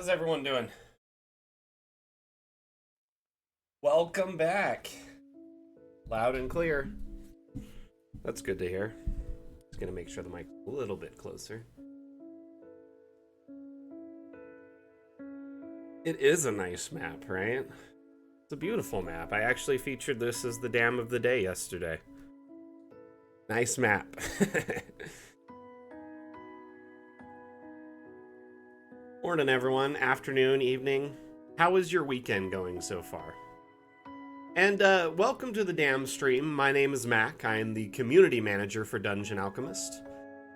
How's everyone doing? Welcome back. Loud and clear. That's good to hear. Just gonna make sure the mic's a little bit closer. It is a nice map, right? It's a beautiful map. I actually featured this as the dam of the day yesterday. Nice map. Morning, everyone. Afternoon, evening. How is your weekend going so far? And welcome to the Dam stream. My name is Mac. I am the community manager for Dungeon Alchemist.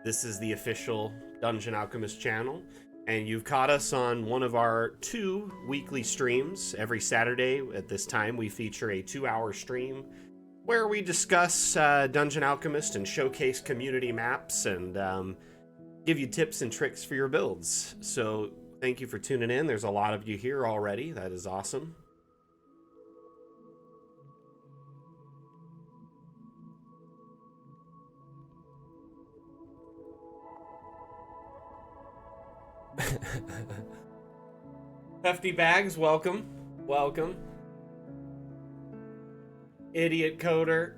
This is the official Dungeon Alchemist channel, and you've caught us on one of our 2 weekly streams. Every Saturday at this time, we feature a 2-hour stream where we discuss Dungeon Alchemist and showcase community maps and give you tips and tricks for your builds. So thank you for tuning in. There's a lot of you here already. That is awesome. Hefty Bags, welcome. Welcome. Idiot Coder.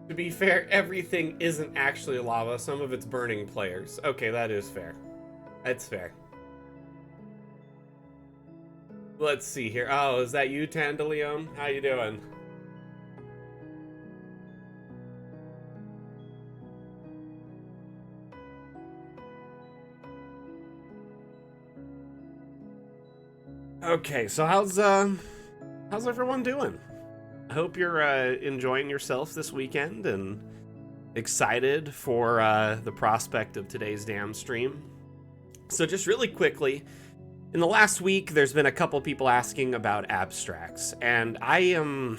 To be fair, everything isn't actually lava. Some of it's burning players. Okay, that is fair. That's fair. Let's see here. Oh, is that you, Tandaleon? How you doing? Okay, so how's everyone doing? I hope you're enjoying yourself this weekend and excited for the prospect of today's Dam stream. So just really quickly, in the last week, there's been a couple people asking about abstracts, and I'm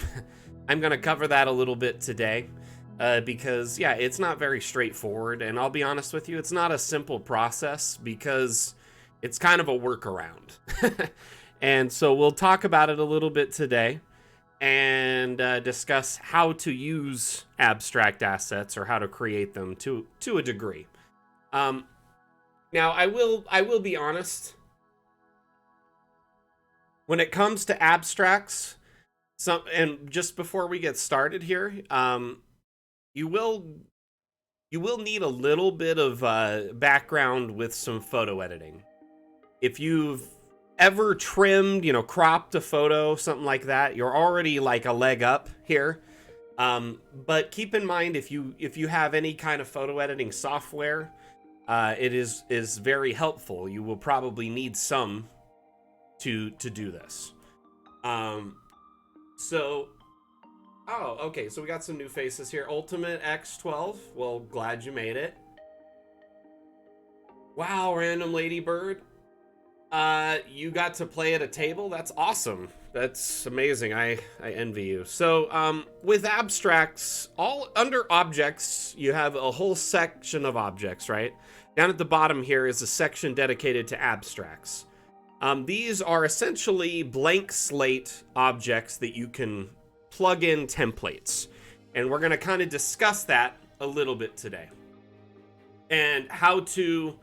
going to cover that a little bit today because, yeah, it's not very straightforward, and I'll be honest with you, it's not a simple process because it's kind of a workaround. And so we'll talk about it a little bit today and discuss how to use abstract assets or how to create them to a degree. Now, I will be honest. When it comes to abstracts, and just before we get started here, you will need a little bit of background with some photo editing. If you've ever trimmed, cropped a photo, something like that, you're already like a leg up here. But keep in mind, if you have any kind of photo editing software, it is very helpful. You will probably need some to do this. So we got some new faces here. Ultimate X12, well, glad you made it. Wow, Random Ladybird. You got to play at a table? That's awesome. That's amazing. I envy you. So, with abstracts, all under objects, you have a whole section of objects, right? Down at the bottom here is a section dedicated to abstracts. These are essentially blank slate objects that you can plug in templates. And we're going to kind of discuss that a little bit today. And how to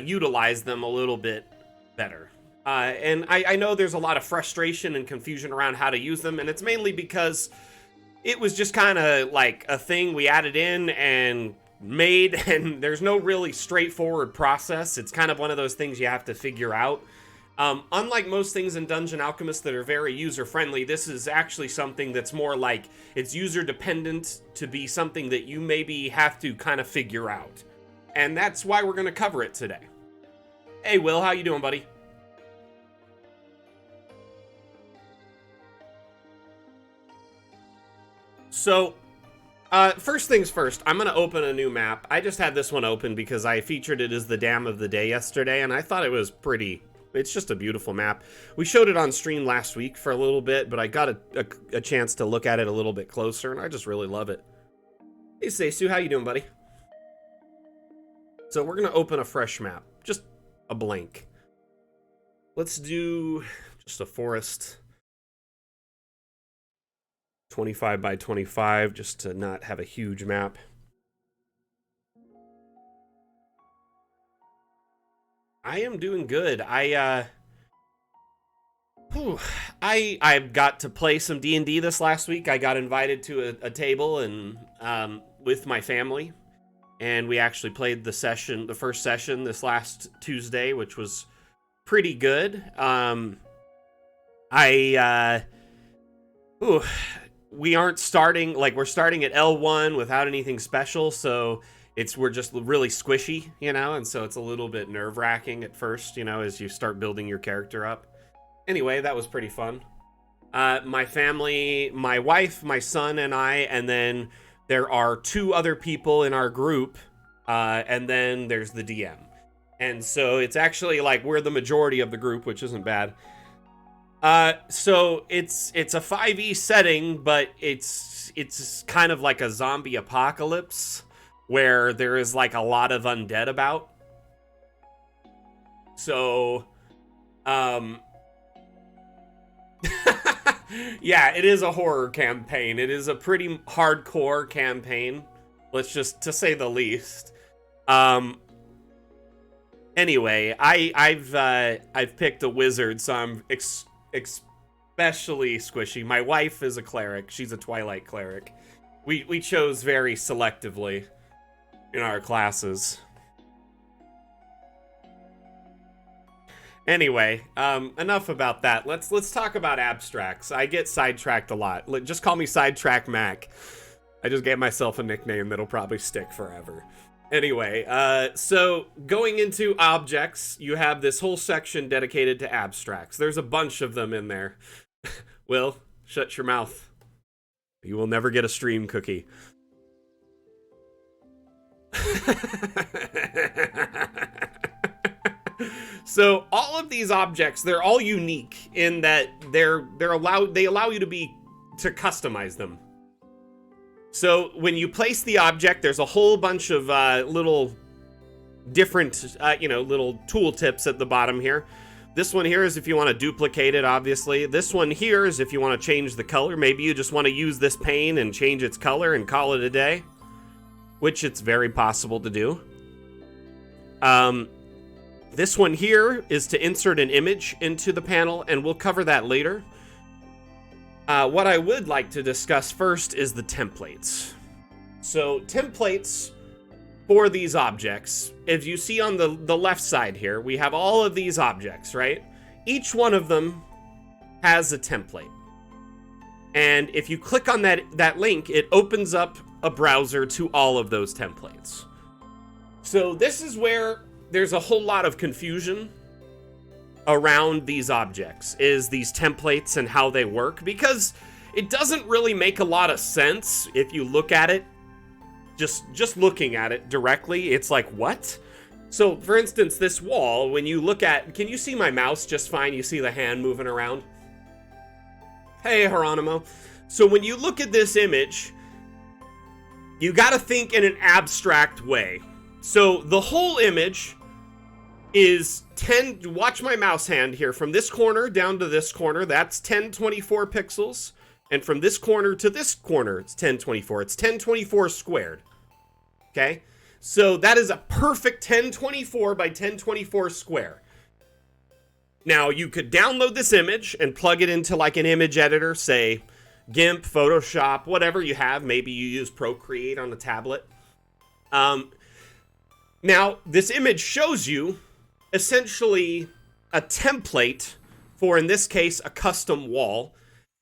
utilize them a little bit better. And I know there's a lot of frustration and confusion around how to use them, and it's mainly because it was just kind of like a thing we added in and made, and there's no really straightforward process. It's kind of one of those things you have to figure out. Unlike most things in Dungeon Alchemist that are very user-friendly, this is actually something that's more like it's user-dependent to be something that you maybe have to kind of figure out. And that's why we're going to cover it today. Hey, Will, how you doing, buddy? So, first things first, I'm going to open a new map. I just had this one open because I featured it as the Dam of the Day yesterday, and I thought it was it's just a beautiful map. We showed it on stream last week for a little bit, but I got a chance to look at it a little bit closer, and I just really love it. Hey, Seisu, how you doing, buddy? So we're going to open a fresh map, just a blank. Let's do just a forest. 25 by 25, just to not have a huge map. I am doing good. I got to play some D&D this last week. I got invited to a table and with my family, and we actually played the first session this last Tuesday, which was pretty good. We aren't starting, like, we're starting at L1 without anything special, so we're just really squishy, you know, and so it's a little bit nerve-wracking at first, you know, as you start building your character up. Anyway, that was pretty fun. My family, my wife, my son, and I, and then there are 2 other people in our group, and then there's the DM. And so it's actually like we're the majority of the group, which isn't bad. So it's a 5e setting, but it's kind of like a zombie apocalypse where there is like a lot of undead about. So, yeah, it is a horror campaign. It is a pretty hardcore campaign, let's just to say the least. Anyway, I've picked a wizard, so I'm especially squishy. My wife is a cleric. She's a Twilight cleric. We chose very selectively in our classes. Anyway, enough about that. Let's talk about abstracts. I get sidetracked a lot. Just call me Sidetrack Mac. I just gave myself a nickname that'll probably stick forever. Anyway, so going into objects, you have this whole section dedicated to abstracts. There's a bunch of them in there. Will, shut your mouth. You will never get a stream cookie. So all of these objects, they're all unique in that they allow you to customize them. So when you place the object, there's a whole bunch of little different, little tool tips at the bottom here. This one here is if you want to duplicate it, obviously. This one here is if you want to change the color. Maybe you just want to use this pane and change its color and call it a day, which it's very possible to do. This one here is to insert an image into the panel, and we'll cover that later. What I would like to discuss first is the templates. So templates for these objects, as you see on the left side here, we have all of these objects, right? Each one of them has a template. And if you click on that link, it opens up a browser to all of those templates. So this is where there's a whole lot of confusion around these objects, is these templates and how they work, because it doesn't really make a lot of sense if you look at it. Just looking at it directly, it's like, what? So, for instance, this wall, when you look at... Can you see my mouse just fine? You see the hand moving around? Hey, Heronimo. So when you look at this image, you gotta think in an abstract way. So the whole image is 10... Watch my mouse hand here. From this corner down to this corner, that's 1024 pixels. And from this corner to this corner, it's 1024. It's 1024 squared. Okay? So that is a perfect 1024 by 1024 square. Now, you could download this image and plug it into like an image editor, say GIMP, Photoshop, whatever you have. Maybe you use Procreate on the tablet. Now, this image shows you essentially a template for, in this case, a custom wall.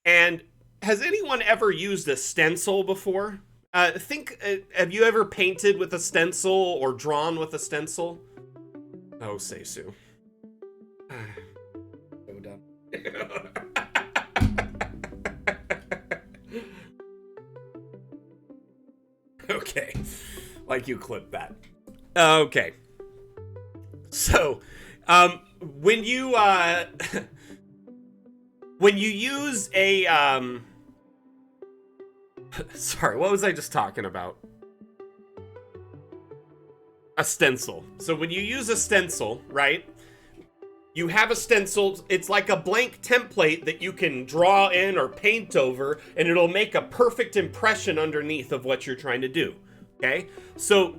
And has anyone ever used a stencil before? Have you ever painted with a stencil or drawn with a stencil? Oh, Seisu. So dumb. Okay. Like you clipped that. Okay. So, when you use a, sorry, what was I just talking about? A stencil. So when you use a stencil, right? You have a stencil, it's like a blank template that you can draw in or paint over, and it'll make a perfect impression underneath of what you're trying to do, okay? So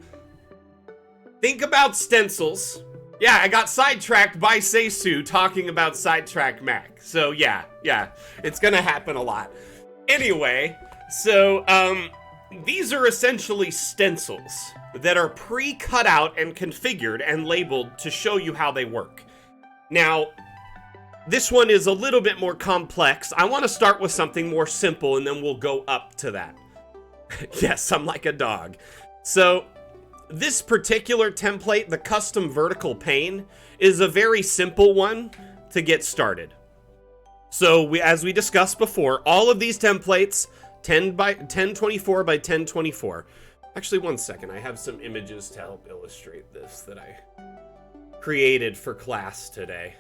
think about stencils Yeah, I got sidetracked by Seisu talking about Sidetrack Mac. So yeah, it's gonna happen a lot. Anyway, so these are essentially stencils that are pre-cut out and configured and labeled to show you how they work. Now, this one is a little bit more complex. I want to start with something more simple and then we'll go up to that. Yes, I'm like a dog. So, this particular template, the custom vertical pane, is a very simple one to get started. So, as we discussed before, all of these templates, 1024 by 1024. Actually, one second, I have some images to help illustrate this that I created for class today.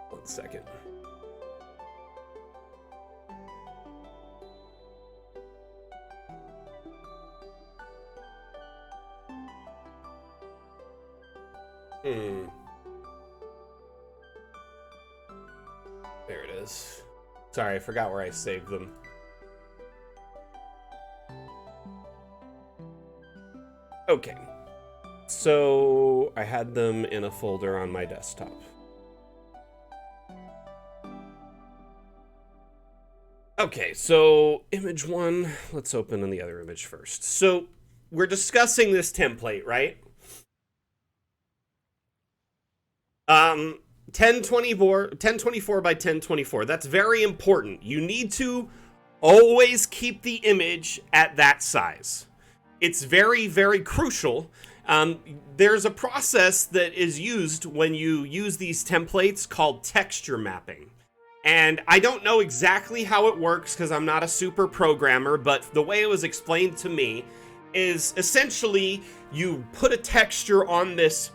One second. There it is. Sorry, I forgot where I saved them. Okay. So, I had them in a folder on my desktop. Okay, so image one, let's open in the other image first. So, we're discussing this template, right? 1024 by 1024. That's very important. You need to always keep the image at that size. It's very, very crucial. There's a process that is used when you use these templates called texture mapping. And I don't know exactly how it works because I'm not a super programmer, but the way it was explained to me is essentially you put a texture on this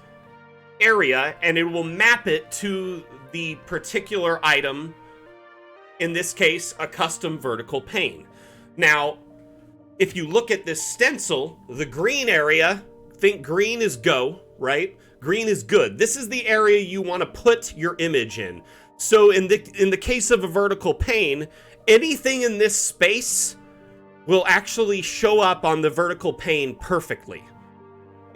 area and it will map it to the particular item, in this case a custom vertical pane. Now if you look at this stencil, the green area, think green is go, right? Green is good. This is the area you want to put your image in. So in the case of a vertical pane, anything in this space will actually show up on the vertical pane perfectly.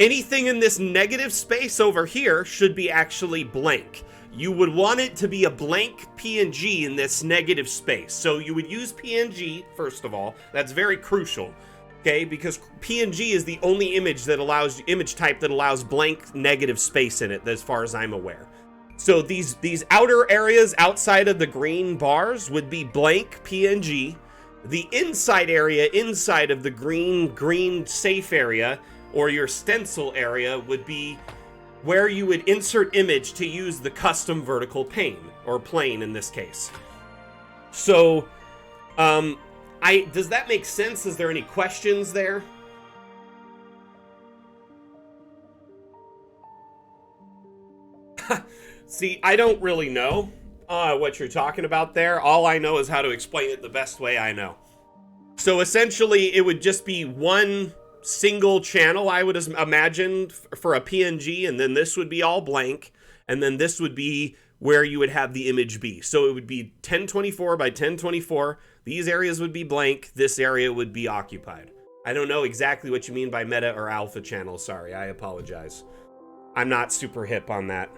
Anything in this negative space over here should be actually blank. You would want it to be a blank PNG in this negative space. So you would use PNG, first of all. That's very crucial, okay? Because PNG is the only image type that allows blank negative space in it, as far as I'm aware. So these outer areas outside of the green bars would be blank PNG. The inside area inside of the green safe area, or your stencil area, would be where you would insert image to use the custom vertical pane, or plane in this case. So, does that make sense? Is there any questions there? See, I don't really know what you're talking about there. All I know is how to explain it the best way I know. So essentially, it would just be one single channel, I would imagine, for a PNG, and then this would be all blank, and then this would be where you would have the image be. So it would be 1024 by 1024. These areas would be blank. This area would be occupied. I don't know exactly what you mean by meta or alpha channel. Sorry, I apologize. I'm not super hip on that.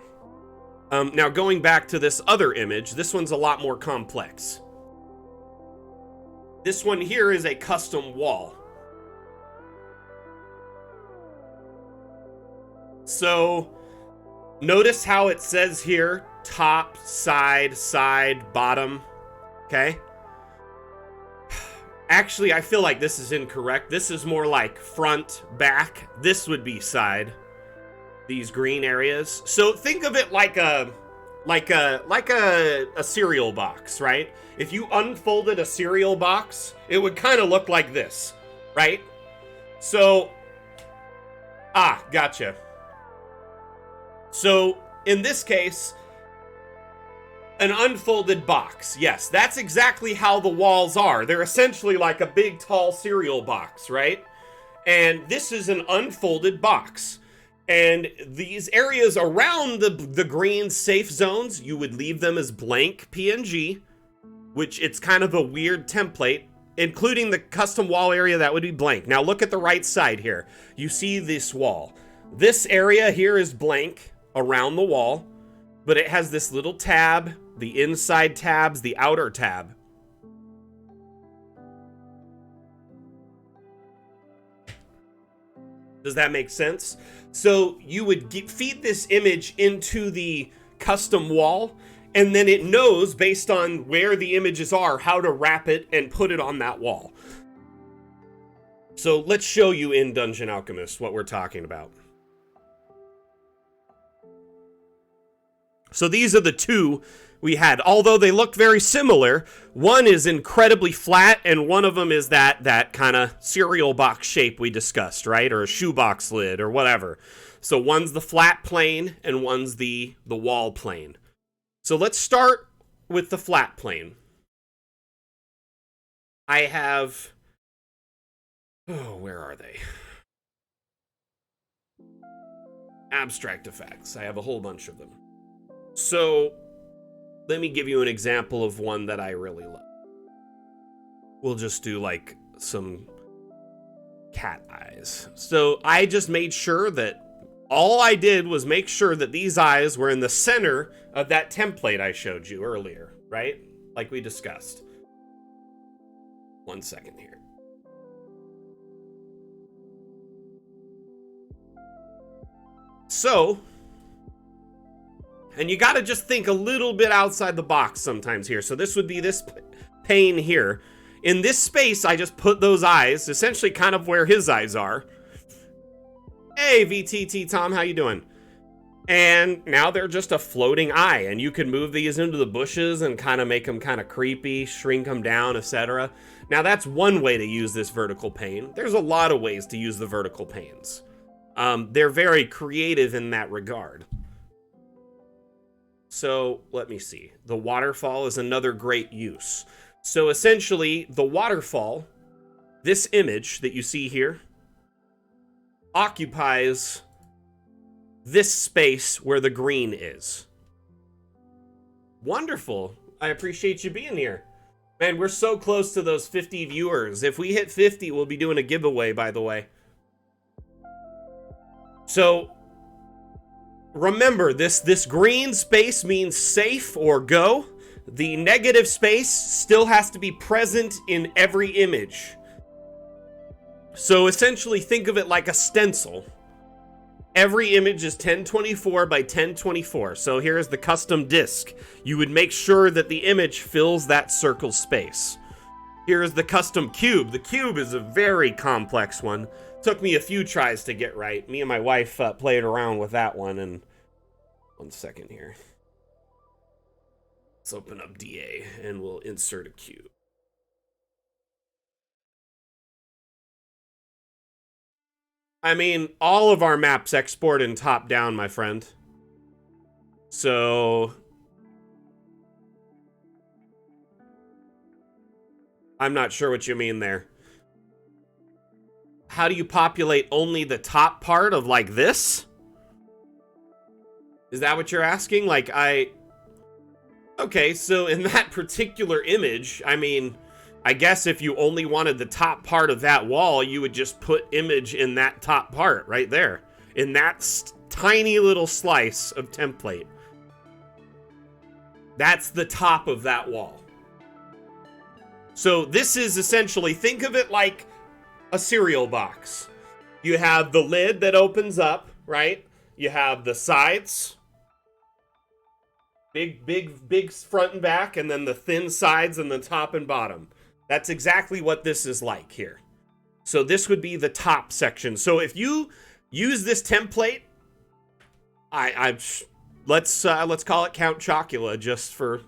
Now going back to this other image, this one's a lot more complex. This one here is a custom wall. So notice how it says here, top, side, bottom, okay? Actually, I feel like this is incorrect. This is more like front, back. This would be side. These green areas. So think of it like a cereal box, right? If you unfolded a cereal box, it would kind of look like this, right? So, gotcha. So in this case, an unfolded box. Yes, that's exactly how the walls are. They're essentially like a big, tall cereal box, right? And this is an unfolded box. And these areas around the green safe zones, you would leave them as blank PNG, which it's kind of a weird template, including the custom wall area that would be blank. Now look at the right side here. You see this wall. This area here is blank around the wall, but it has this little tab, the inside tabs, the outer tab. Does that make sense? So you would feed this image into the custom wall, and then it knows, based on where the images are, how to wrap it and put it on that wall. So let's show you in Dungeon Alchemist what we're talking about. So these are the two we had. Although they look very similar, one is incredibly flat, and one of them is that kind of cereal box shape we discussed, right? Or a shoebox lid, or whatever. So one's the flat plane, and one's the wall plane. So let's start with the flat plane. I have... Oh, where are they? Abstract effects. I have a whole bunch of them. So, let me give you an example of one that I really love. We'll just do, like, some cat eyes. So, I just made sure that all I did was make sure that these eyes were in the center of that template I showed you earlier, right? Like we discussed. 1 second here. So, and you gotta just think a little bit outside the box sometimes here. So this would be this pane here. In this space, I just put those eyes, essentially kind of where his eyes are. Hey, VTT Tom, how you doing? And now they're just a floating eye, and you can move these into the bushes and kind of make them kind of creepy, shrink them down, etc. Now that's one way to use this vertical pane. There's a lot of ways to use the vertical panes. They're very creative in that regard. So let me see. The waterfall is another great use. So essentially, the waterfall, this image that you see here, occupies this space where the green is. Wonderful. I appreciate you being here. Man, we're so close to those 50 viewers. If we hit 50, we'll be doing a giveaway, by the way. So, remember, this green space means safe or go. The negative space still has to be present in every image. So essentially, think of it like a stencil. Every image is 1024 by 1024. So here's the custom disk. You would make sure that the image fills that circle space. Here's the custom cube. The cube is a very complex one. Took me a few tries to get right. Me and my wife played around with that one. And 1 second here. Let's open up DA and we'll insert a cube. I mean, all of our maps export in top-down, my friend. So... I'm not sure what you mean there. How do you populate only the top part of, like, this? Is that what you're asking? Like, Okay, so in that particular image, I mean... I guess if you only wanted the top part of that wall, you would just put image in that top part right there. In that tiny little slice of template. That's the top of that wall. So this is essentially, think of it like a cereal box. You have the lid that opens up, right? You have the sides. Big front and back, and then the thin sides and the top and bottom. That's exactly what this is like here. So this would be the top section. So if you use this template, let's call it Count Chocula just for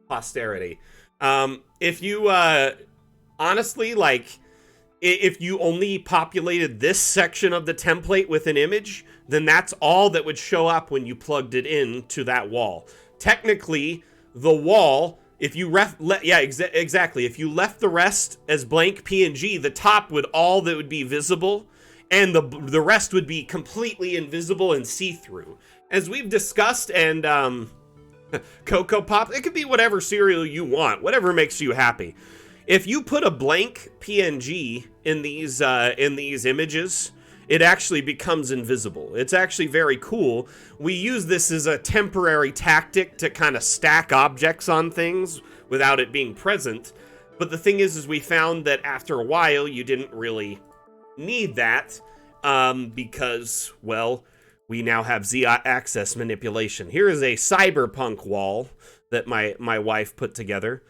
posterity. If you honestly, like, if you only populated this section of the template with an image, then that's all that would show up when you plugged it into that wall. Technically, the wall, if you exactly. If you left the rest as blank PNG, the top would all that would be visible and the rest would be completely invisible and see-through. As we've discussed, and Cocoa Pop, it could be whatever cereal you want, whatever makes you happy. If you put a blank PNG in these images, it actually becomes invisible. It's actually very cool. We use this as a temporary tactic to kind of stack objects on things without it being present. But the thing is we found that after a while, you didn't really need that because, well, we now have Z-axis manipulation. Here is a cyberpunk wall that my wife put together.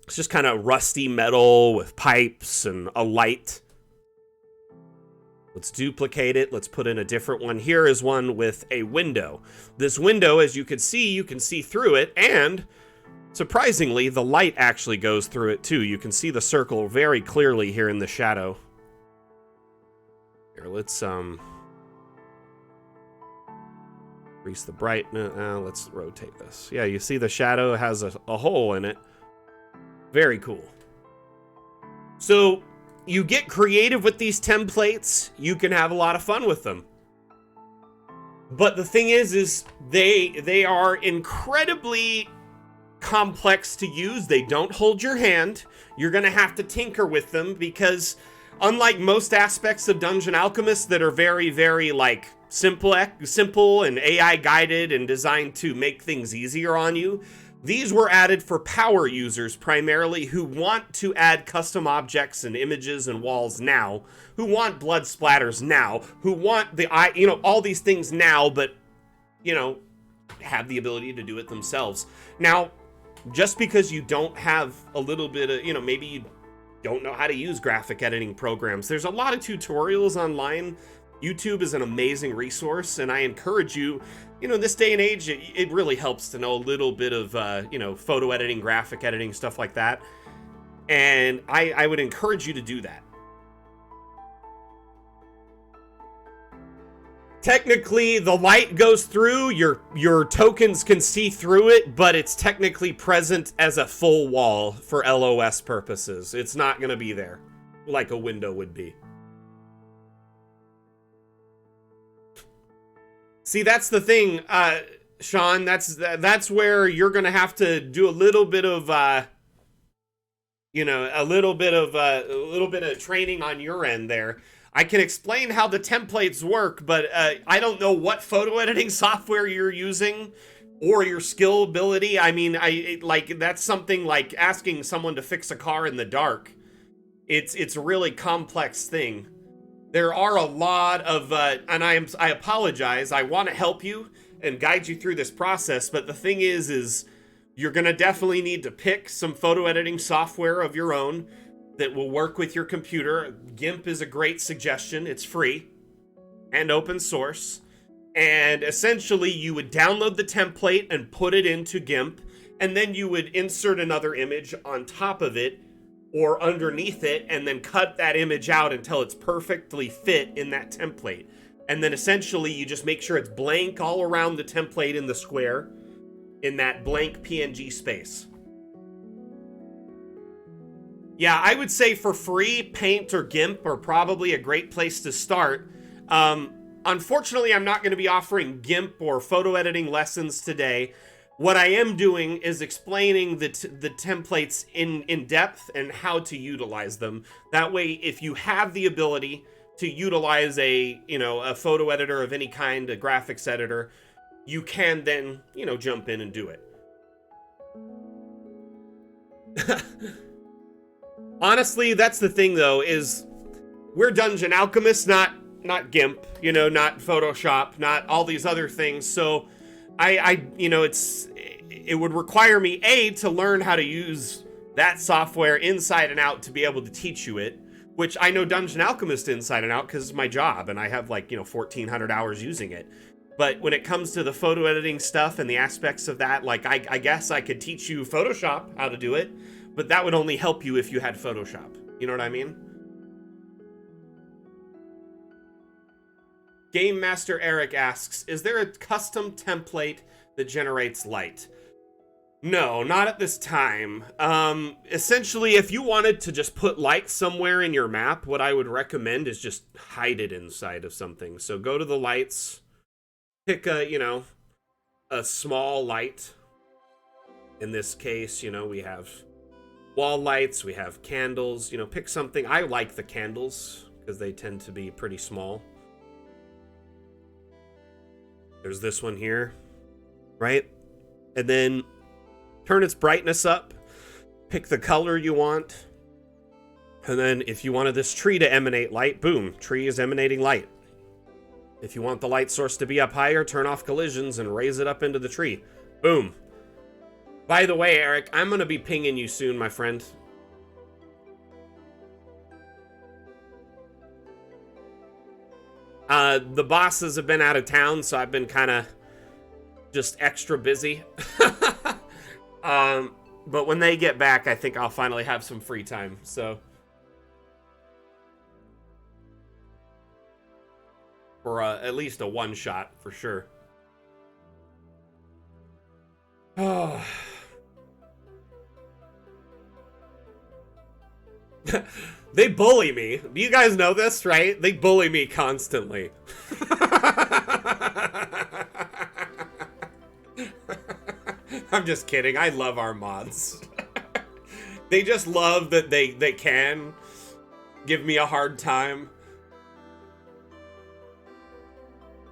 It's just kind of rusty metal with pipes and a light. Let's duplicate it. Let's put in a different one. Here is one with a window. This window, as you can see through it, and surprisingly, the light actually goes through it too. You can see the circle very clearly here in the shadow. Here, let's increase the brightness. Let's rotate this. Yeah, you see the shadow has a hole in it. Very cool. So you get creative with these templates. You can have a lot of fun with them. But the thing is they are incredibly complex to use. They don't hold your hand. You're going to have to tinker with them because unlike most aspects of Dungeon Alchemist that are very, very like simple and AI guided and designed to make things easier on you, these were added for power users primarily who want to add custom objects and images and walls now, who want blood splatters now, who want all these things now, but, have the ability to do it themselves. Now, just because you don't have a little bit of, maybe you don't know how to use graphic editing programs, there's a lot of tutorials online. YouTube is an amazing resource, and I encourage you, in this day and age, it really helps to know a little bit of, photo editing, graphic editing, stuff like that. And I would encourage you to do that. Technically, the light goes through, your tokens can see through it, but it's technically present as a full wall for LOS purposes. It's not going to be there like a window would be. See, that's the thing, Sean. That's where you're gonna have to do a little bit of, a little bit of training on your end there. I can explain how the templates work, but I don't know what photo editing software you're using or your skill ability. I mean, that's something like asking someone to fix a car in the dark. It's a really complex thing. There are a lot of, and I apologize, I want to help you and guide you through this process, but the thing is you're going to definitely need to pick some photo editing software of your own that will work with your computer. GIMP is a great suggestion. It's free and open source. And essentially, you would download the template and put it into GIMP, and then you would insert another image on top of it or underneath it, and then cut that image out until it's perfectly fit in that template. And then essentially you just make sure it's blank all around the template in the square, in that blank PNG space. Yeah, I would say for free, Paint or GIMP are probably a great place to start. Unfortunately, I'm not going to be offering GIMP or photo editing lessons today. What I am doing is explaining the templates in depth and how to utilize them. That way, if you have the ability to utilize a photo editor of any kind, a graphics editor, you can then, jump in and do it. Honestly, that's the thing though, is we're Dungeon Alchemists, not GIMP, not Photoshop, not all these other things. So it would require me to learn how to use that software inside and out to be able to teach you it, which I know Dungeon Alchemist inside and out because it's my job and I have 1,400 hours using it. But when it comes to the photo editing stuff and the aspects of that, I guess I could teach you Photoshop how to do it, but that would only help you if you had Photoshop. You know what I mean? Game Master Eric asks, is there a custom template that generates light? No, not at this time. Essentially, if you wanted to just put light somewhere in your map, what I would recommend is just hide it inside of something. So go to the lights, pick a, a small light. In this case, we have wall lights, we have candles, pick something. I like the candles because they tend to be pretty small. There's this one here, right? And then turn its brightness up, pick the color you want, and then if you wanted this tree to emanate light, boom, tree is emanating light. If you want the light source to be up higher, turn off collisions and raise it up into the tree. Boom. By the way, Eric, I'm going to be pinging you soon, my friend. The bosses have been out of town, so I've been kind of just extra busy. But when they get back, I think I'll finally have some free time, so. For at least a one-shot, for sure. Oh. They bully me. Do you guys know this, right? They bully me constantly. I'm just kidding. I love our mods. They just love that they can give me a hard time.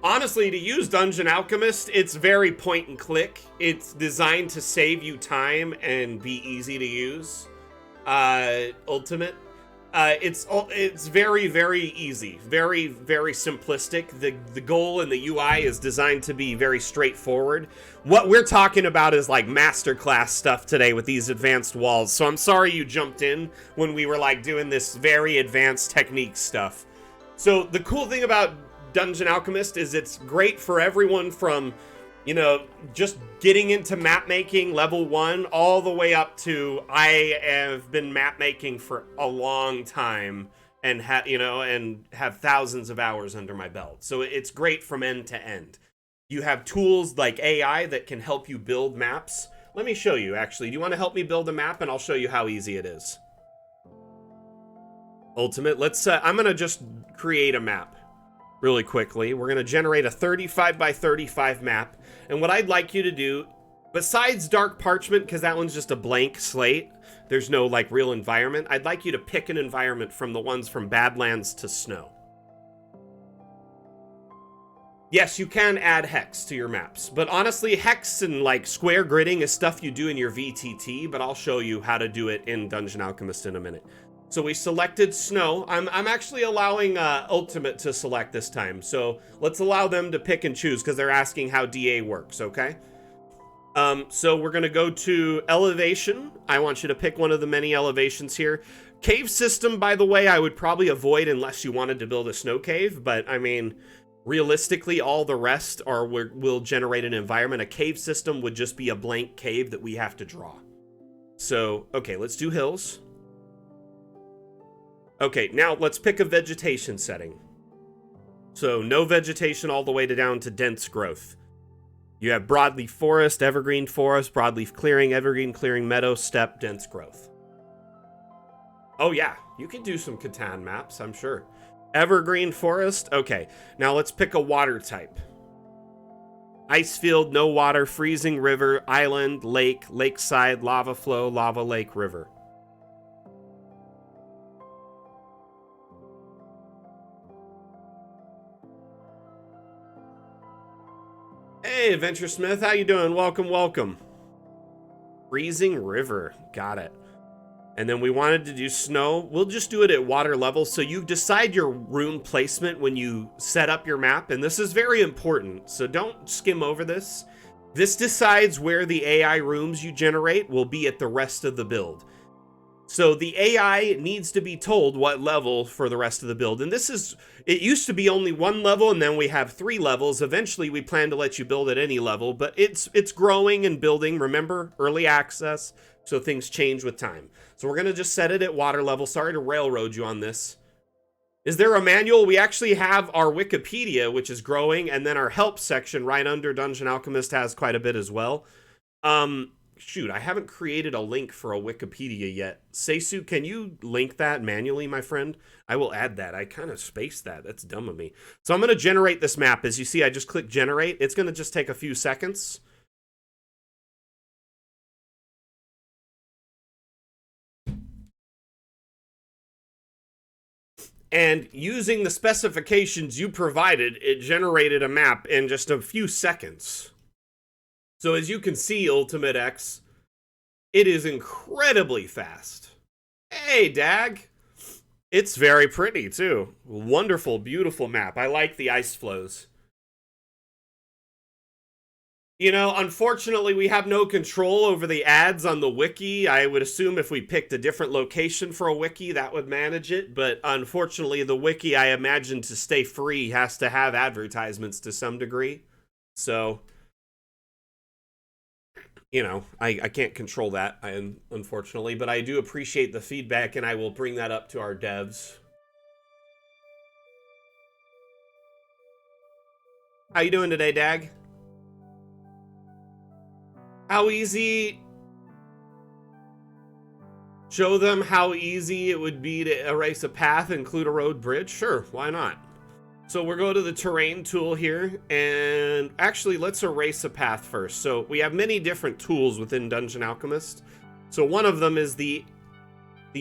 Honestly, to use Dungeon Alchemist, it's very point and click. It's designed to save you time and be easy to use. Ultimate. It's very, very easy. Very, very simplistic. The goal and the UI is designed to be very straightforward. What we're talking about is like masterclass stuff today with these advanced walls. So I'm sorry you jumped in when we were like doing this very advanced technique stuff. So the cool thing about Dungeon Alchemist is it's great for everyone from, just getting into map making level 1 all the way up to I have been map making for a long time and have thousands of hours under my belt. So it's great from end to end. You have tools like AI that can help you build maps. Let me show you, actually. Do you want to help me build a map? And I'll show you how easy it is. Ultimate, I'm going to just create a map really quickly. We're going to generate a 35 by 35 map. And what I'd like you to do, besides Dark Parchment, because that one's just a blank slate, there's no like real environment, I'd like you to pick an environment from the ones from Badlands to Snow. Yes, you can add hex to your maps, but honestly, hex and like square gridding is stuff you do in your VTT, but I'll show you how to do it in Dungeon Alchemist in a minute. So we selected Snow. I'm actually allowing Ultimate to select this time. So let's allow them to pick and choose because they're asking how DA works, okay? So we're going to go to Elevation. I want you to pick one of the many elevations here. Cave system, by the way, I would probably avoid unless you wanted to build a snow cave. But, I mean, realistically, all the rest will generate an environment. A cave system would just be a blank cave that we have to draw. So, okay, let's do hills. Okay, now let's pick a vegetation setting. So no vegetation all the way down to dense growth. You have broadleaf forest, evergreen forest, broadleaf clearing, evergreen clearing, meadow, steppe, dense growth. Oh yeah, you can do some Catan maps, I'm sure. Evergreen forest, okay. Now let's pick a water type. Icefield, no water, freezing river, island, lake, lakeside, lava flow, lava lake, river. Hey, Adventure Smith, how you doing? Welcome, welcome. Freezing river, got it. And then we wanted to do snow. We'll just do it at water level. So you decide your rune placement when you set up your map. And this is very important. So don't skim over this. This decides where the AI rooms you generate will be at the rest of the build. So the AI needs to be told what level for the rest of the build. And it used to be only one level, and then we have 3 levels. Eventually, we plan to let you build at any level, but it's growing and building. Remember, early access, so things change with time. So we're going to just set it at water level. Sorry to railroad you on this. Is there a manual? We actually have our Wikipedia, which is growing, and then our help section right under Dungeon Alchemist has quite a bit as well. shoot, I haven't created a link for a Wikipedia yet. Seisu, can you link that manually, my friend? I will add that. I kind of spaced that. That's dumb of me. So I'm going to generate this map. As you see, I just click generate. It's going to just take a few seconds. And using the specifications you provided, it generated a map in just a few seconds. So as you can see, Ultimate X, it is incredibly fast. Hey, Dag. It's very pretty, too. Wonderful, beautiful map. I like the ice flows. You know, unfortunately, we have no control over the ads on the wiki. I would assume if we picked a different location for a wiki, that would manage it. But unfortunately, the wiki, I imagine, to stay free, has to have advertisements to some degree. So, you know, I can't control that, unfortunately. But I do appreciate the feedback, and I will bring that up to our devs. How you doing today, Dag? How easy... Show them how easy it would be to erase a path and include a road bridge? Sure, why not? So we'll go to the terrain tool here, and actually let's erase a path first. So we have many different tools within Dungeon Alchemist. So one of them is the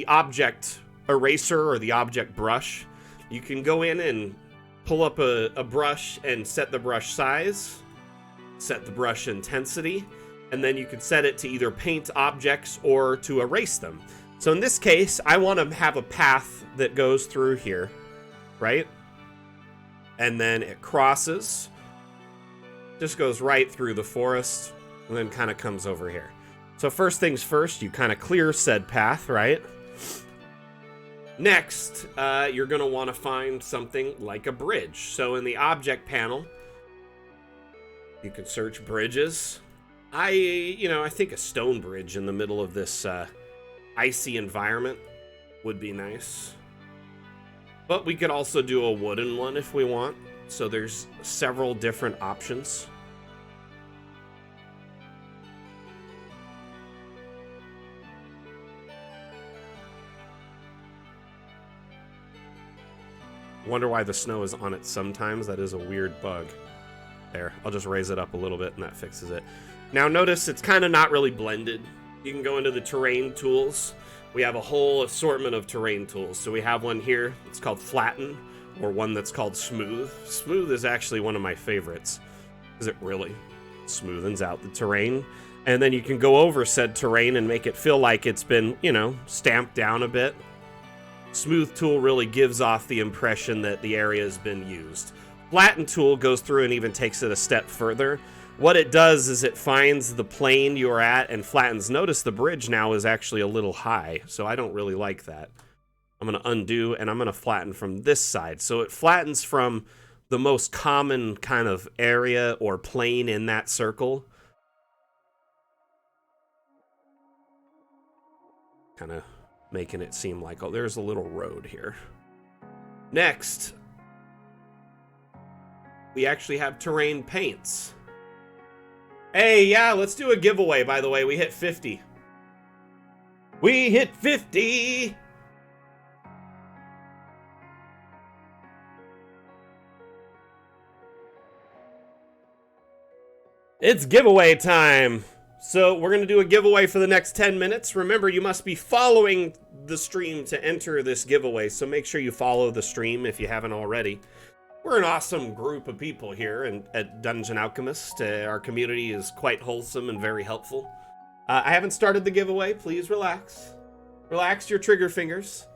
object eraser or the object brush. You can go in and pull up a brush and set the brush size, set the brush intensity, and then you can set it to either paint objects or to erase them. So in this case, I want to have a path that goes through here, right? And then it crosses, just goes right through the forest, and then kind of comes over here. So first things first, you kind of clear said path, right? Next, you're going to want to find something like a bridge. So in the object panel, you can search bridges. I think a stone bridge in the middle of this icy environment would be nice. But we could also do a wooden one if we want. So there's several different options. Wonder why the snow is on it sometimes. That is a weird bug. There, I'll just raise it up a little bit and that fixes it. Now notice it's kind of not really blended. You can go into the terrain tools. We have a whole assortment of terrain tools. So we have one here, it's called flatten, or one that's called smooth. Smooth is actually one of my favorites, because it really smoothens out the terrain. And then you can go over said terrain and make it feel like it's been, stamped down a bit. Smooth tool really gives off the impression that the area has been used. Flatten tool goes through and even takes it a step further. What it does is it finds the plane you're at and flattens. Notice the bridge now is actually a little high, so I don't really like that. I'm going to undo, and I'm going to flatten from this side. So it flattens from the most common kind of area or plane in that circle. Kind of making it seem like, oh, there's a little road here. Next, we actually have terrain paints. Hey, yeah, let's do a giveaway, by the way. We hit 50. We hit 50! It's giveaway time! So we're going to do a giveaway for the next 10 minutes. Remember, you must be following the stream to enter this giveaway, so make sure you follow the stream if you haven't already. We're an awesome group of people here at Dungeon Alchemist. Our community is quite wholesome and very helpful. I haven't started the giveaway. Please relax. Relax your trigger fingers.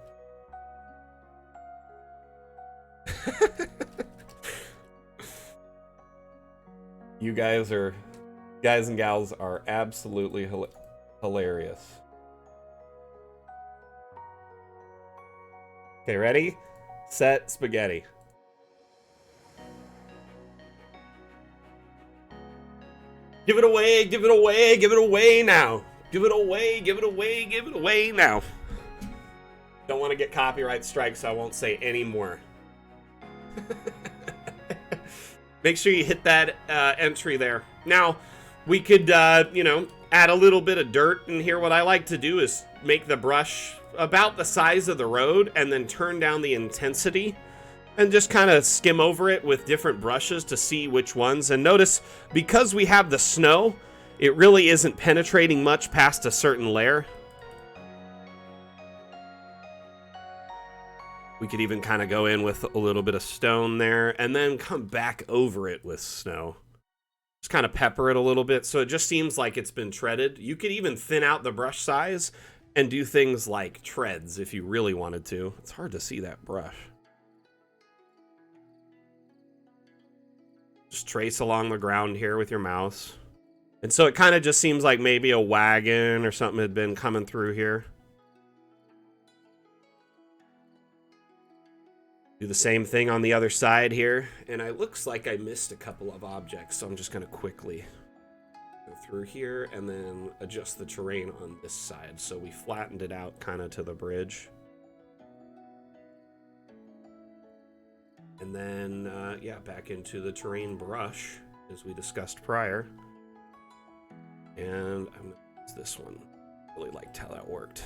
You guys and gals are absolutely hilarious. Okay, ready? Set, spaghetti. Give it away, give it away, give it away now. Give it away, give it away, give it away now. Don't want to get copyright strikes, so I won't say any more. Make sure you hit that entry there. Now, We could, you know, add a little bit of dirt in here. What I like to do is make the brush about the size of the road and then turn down the intensity and just kind of skim over it with different brushes to see which ones. And notice, because we have the snow, it really isn't penetrating much past a certain layer. We could even kind of go in with a little bit of stone there and then come back over it with snow. Just kind of pepper it a little bit so it just seems like it's been treaded. You could even thin out the brush size and do things like treads if you really wanted to. It's hard to see that brush. Just trace along the ground here with your mouse. And so it kind of just seems like maybe a wagon or something had been coming through here. Do the same thing on the other side here. And it looks like I missed a couple of objects, so I'm just going to quickly go through here and then adjust the terrain on this side. So we flattened it out kind of to the bridge. And then, yeah, back into the terrain brush, as we discussed prior. And I'm going to use this one. Really liked how that worked.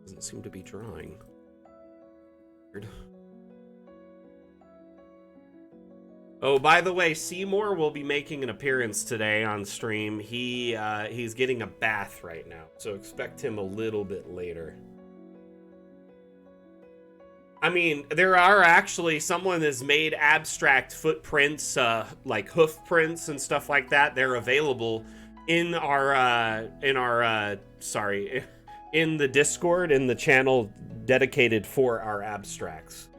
Doesn't seem to be drawing. Weird. Oh, by the way, Seymore will be making an appearance today on stream. He's getting a bath right now, so expect him a little bit later. I mean, there are actually, someone has made abstract footprints, like hoof prints and stuff like that. They're available in in the Discord, in the channel dedicated for our abstracts.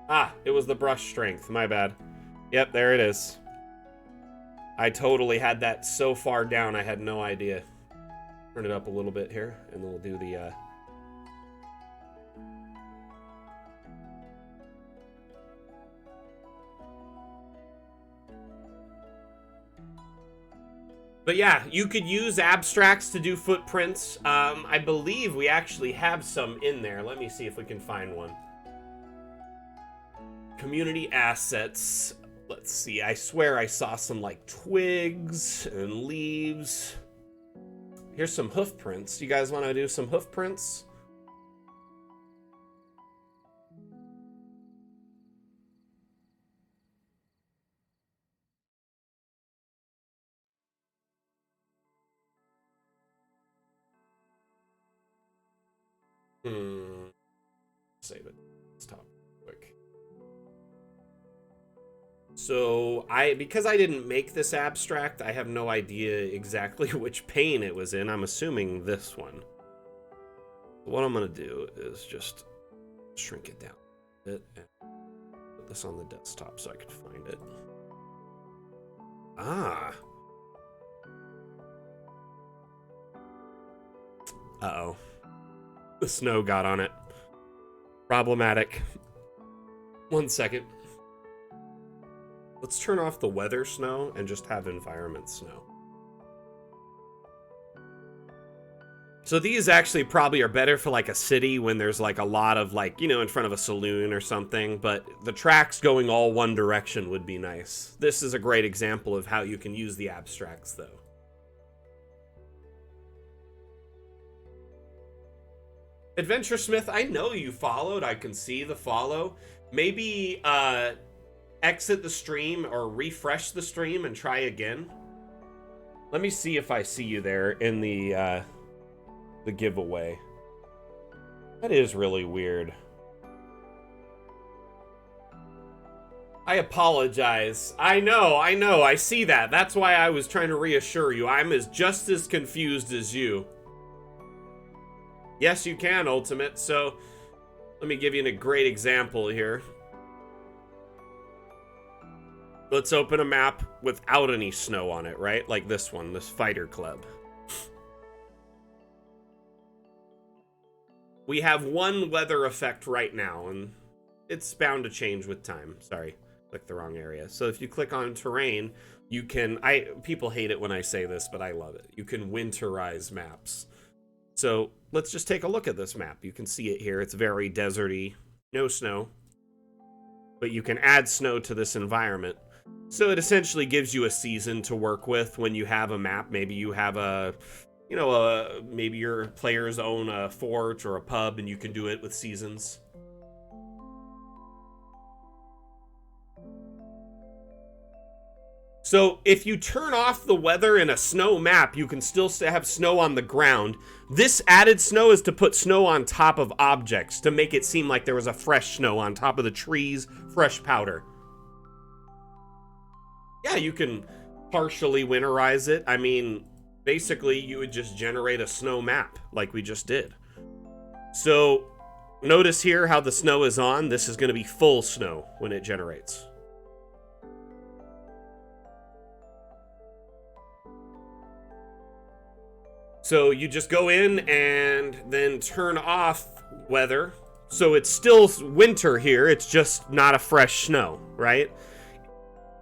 Ah, it was the brush strength, my bad. Yep, there it is. I totally had that so far down, I had no idea. Turn it up a little bit here, and then we'll do the, But yeah, you could use abstracts to do footprints. I believe we actually have some in there. Let me see if we can find one. Community assets. Let's see. I swear I saw some like twigs and leaves. Here's some hoof prints. You guys want to do some hoof prints? Save it. Let's talk quick. So because I didn't make this abstract, I have no idea exactly which pane it was in. I'm assuming this one. What I'm gonna do is just shrink it down a bit and put this on the desktop so I can find it. Ah. Uh-oh. The snow got on it. Problematic. 1 second. Let's turn off the weather snow and just have environment snow. So these actually probably are better for like a city when there's like a lot of like, you know, in front of a saloon or something, but the tracks going all one direction would be nice. This is a great example of how you can use the abstracts though. Adventure Smith, I know you followed. I can see the follow. Maybe exit the stream or refresh the stream and try again. Let me see if I see you there in the giveaway. That is really weird. I apologize. I know. I see that. That's why I was trying to reassure you. I'm just as confused as you. Yes, you can, Ultimate. So, let me give you a great example here. Let's open a map without any snow on it, right? Like this one, this Fighter Club. We have one weather effect right now, and it's bound to change with time. Sorry, clicked the wrong area. So if you click on terrain, you can... people hate it when I say this, but I love it. You can winterize maps. So let's just take a look at this map. You can see it here. It's very deserty. no snow, but you can add snow to this environment. So it essentially gives you a season to work with when you have a map. Maybe you have a, you know, maybe your players own a fort or a pub and you can do it with seasons. So if you turn off the weather in a snow map, you can still have snow on the ground. This added snow is to put snow on top of objects to make it seem like there was a fresh snow on top of the trees, fresh powder. Yeah, you can partially winterize it. I mean, basically you would just generate a snow map like we just did. So notice here how the snow is on. This is going to be full snow when it generates. So you just go in and then turn off weather. So it's still winter here. It's just not a fresh snow, right?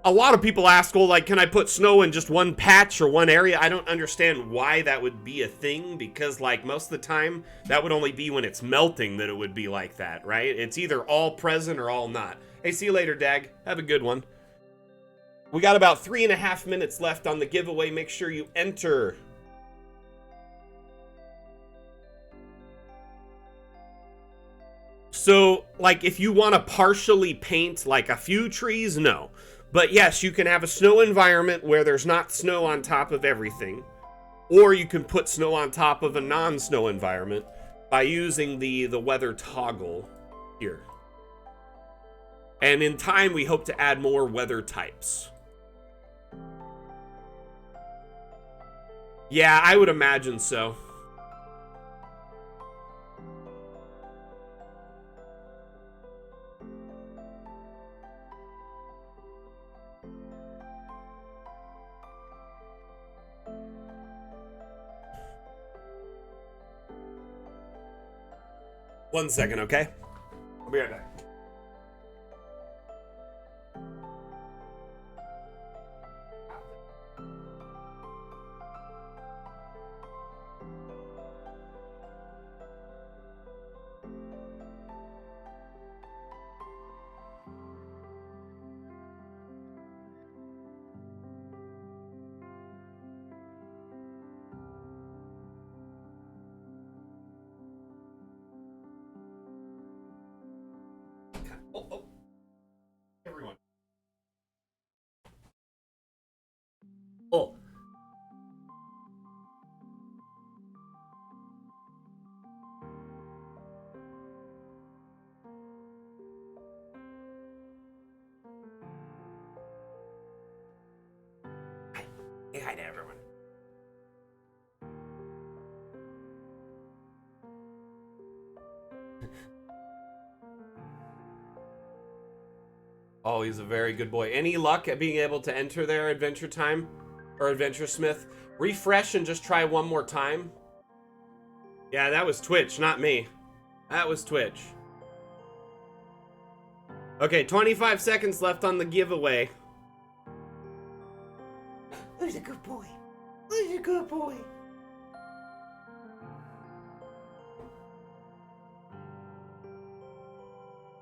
A lot of people ask, well, like, can I put snow in just one patch or one area? I don't understand why that would be a thing, because, like, most of the time, that would only be when it's melting that it would be like that, right? It's either all present or all not. Hey, see you later, Dag. Have a good one. We got about 3.5 minutes left on the giveaway. Make sure you enter. So, like, if you want to partially paint, like, a few trees, no. But yes, you can have a snow environment where there's not snow on top of everything. Or you can put snow on top of a non-snow environment by using the weather toggle here. And in time, we hope to add more weather types. Yeah, I would imagine so. One second, okay? I'll be right back. Oh. Everyone. Oh. Hi. Say hi to everyone. Oh, he's a very good boy. Any luck at being able to enter their Adventure Time or Adventure Smith? Refresh and just try one more time. Yeah, that was Twitch, not me. That was Twitch. Okay, 25 seconds left on the giveaway. Who's a good boy? Who's a good boy?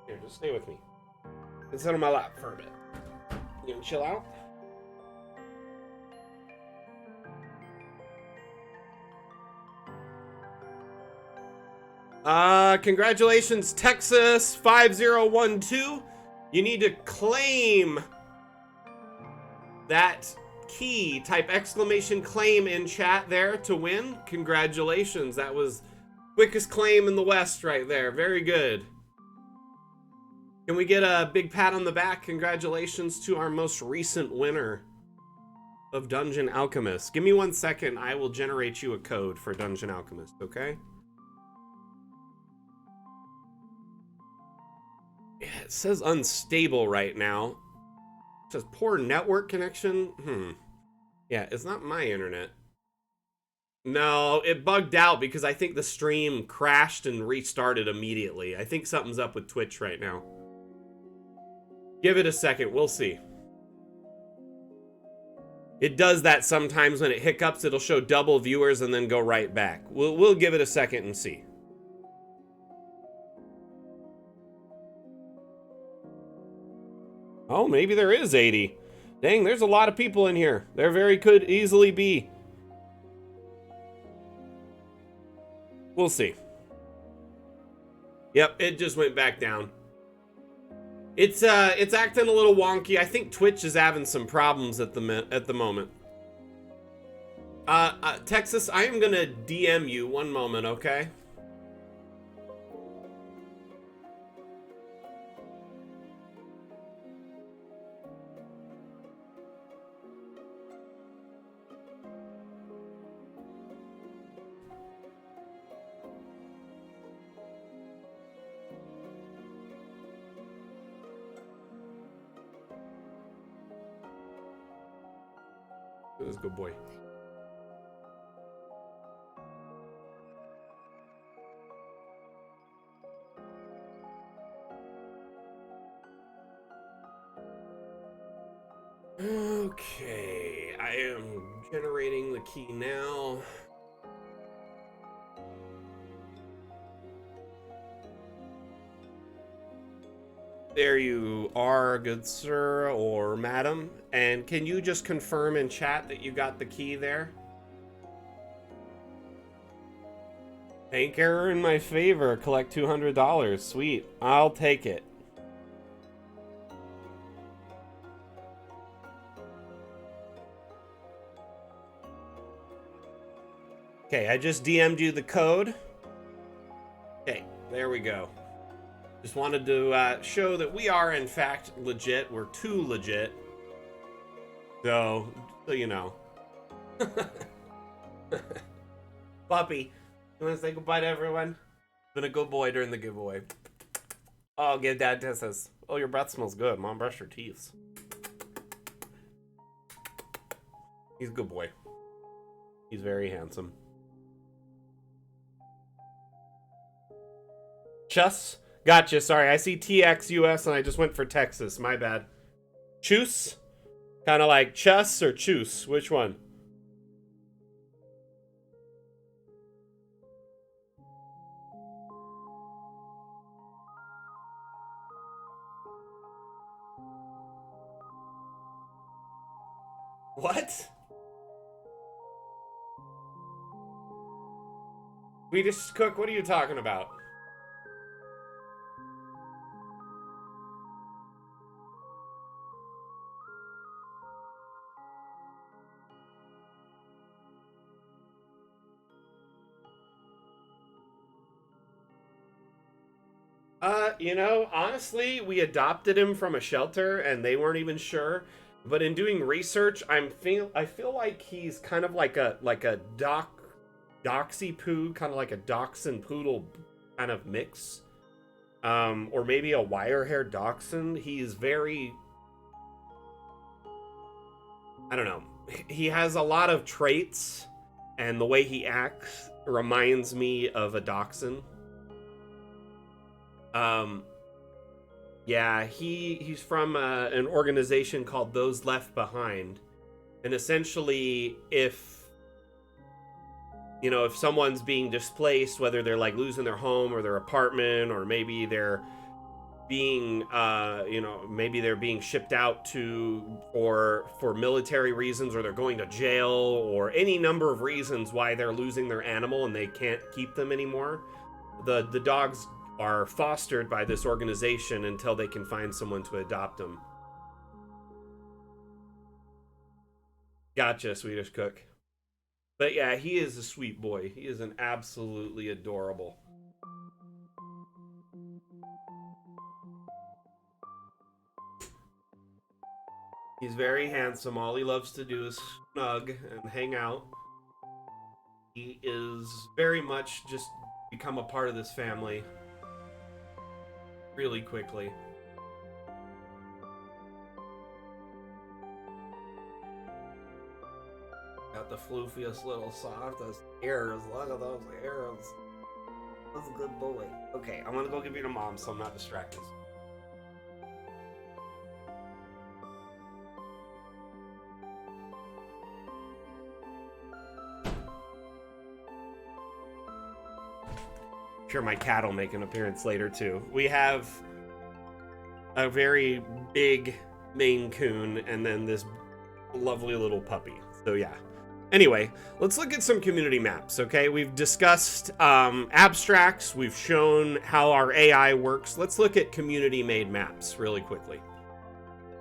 Here, just stay with me. Sit on my lap for a bit. You gonna chill out? Congratulations, Texas 5012. You need to claim that key. Type exclamation claim in chat there to win. Congratulations. That was quickest claim in the West right there. Very good. Can we get a big pat on the back? Congratulations to our most recent winner of Dungeon Alchemist. Give me 1 second. I will generate you a code for Dungeon Alchemist, okay? Yeah, it says unstable right now. It says poor network connection. Yeah, it's not my internet. No, it bugged out because I think the stream crashed and restarted immediately. I think something's up with Twitch right now. Give it a second, we'll see. It does that sometimes when it hiccups, it'll show double viewers and then go right back. We'll give it a second and see. Oh, maybe there is 80. Dang, there's a lot of people in here. There very could easily be. We'll see. Yep, it just went back down. It's acting a little wonky. I think Twitch is having some problems at the moment. Texas, I am gonna DM you one moment, okay? That's a good boy. Okay, I am generating the key now. There you are, good sir or madam. And can you just confirm in chat that you got the key there? Bank error in my favor. Collect $200. Sweet. I'll take it. Okay, I just DM'd you the code. Okay, there we go. Just wanted to show that we are, in fact, legit. We're too legit. So you know. Puppy, you want to say goodbye to everyone? Been a good boy during the giveaway. Oh, give Dad kisses. Oh, your breath smells good. Mom, brush your teeth. He's a good boy. He's very handsome. Chus? Gotcha, sorry. I see TXUS and I just went for Texas. My bad. Choose? Kind of like chus or choose? Which one? What? Swedish cook? What are you talking about? You know, honestly, we adopted him from a shelter and they weren't even sure. But in doing research, I feel like he's kind of like a doxy poo, kind of like a dachshund poodle kind of mix. Or maybe a wire-haired dachshund. He's very, I don't know. He has a lot of traits, and the way he acts reminds me of a dachshund. Yeah, he's from an organization called Those Left Behind, and essentially, if someone's being displaced, whether they're like losing their home or their apartment, or maybe they're being maybe they're being shipped out for military reasons, or they're going to jail, or any number of reasons why they're losing their animal and they can't keep them anymore, the dogs are fostered by this organization until they can find someone to adopt them. Gotcha, Swedish cook. But yeah, he is a sweet boy. He is an absolutely adorable. He's very handsome. All he loves to do is snug and hang out. He is very much just become a part of this family really quickly. Got the floofiest little softest ears. Look at those ears. That's a good boy. Okay, I'm gonna go give you to Mom so I'm not distracted. Sure, my cat will make an appearance later too. We have a very big Maine Coon, and then this lovely little puppy. So yeah. Anyway, let's look at some community maps, okay? We've discussed abstracts. We've shown how our AI works. Let's look at community-made maps really quickly.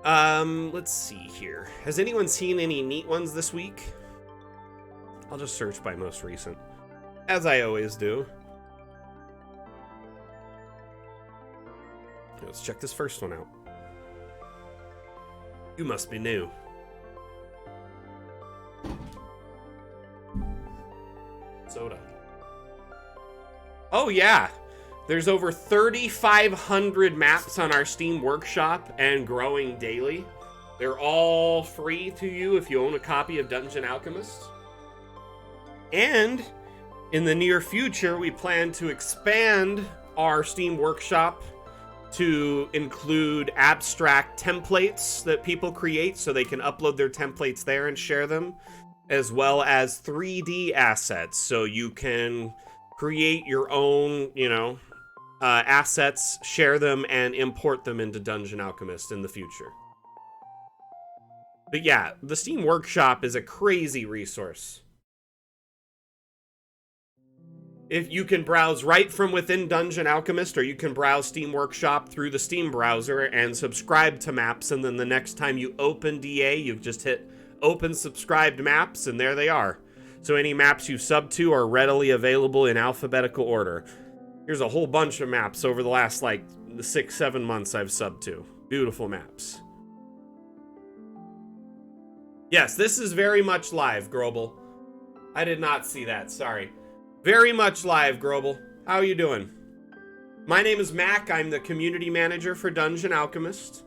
Let's see here. Has anyone seen any neat ones this week? I'll just search by most recent, as I always do. Let's check this first one out. You must be new. Soda. Oh yeah, there's over 3,500 maps on our Steam Workshop and growing daily. They're all free to you if you own a copy of Dungeon Alchemist. And in the near future, we plan to expand our Steam Workshop to include abstract templates that people create so they can upload their templates there and share them, as well as 3D assets, so you can create your own, assets, share them, and import them into Dungeon Alchemist in the future. But yeah, the Steam Workshop is a crazy resource. If you can browse right from within Dungeon Alchemist, or you can browse Steam Workshop through the Steam browser and subscribe to maps, and then the next time you open DA, you've just hit open subscribed maps, and there they are. So any maps you sub to are readily available in alphabetical order. Here's a whole bunch of maps over the last, 6-7 months I've subbed to. Beautiful maps. Yes, this is very much live, Grobel. I did not see that, sorry. Very much live, Grobel. How are you doing? My name is Mac. I'm the community manager for Dungeon Alchemist.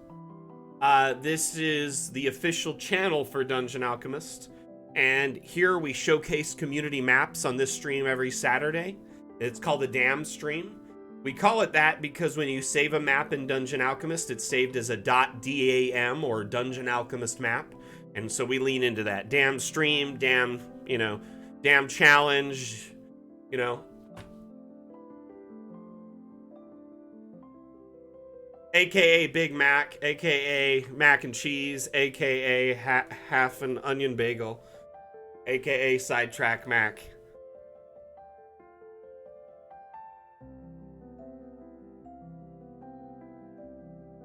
This is the official channel for Dungeon Alchemist, and here we showcase community maps on this stream every Saturday. It's called a DAM stream. We call it that because when you save a map in Dungeon Alchemist, it's saved as a .dam or Dungeon Alchemist map, and so we lean into that. DAM stream, DAM challenge, AKA Big Mac, AKA Mac and Cheese, AKA half an onion bagel, AKA Sidetrack Mac.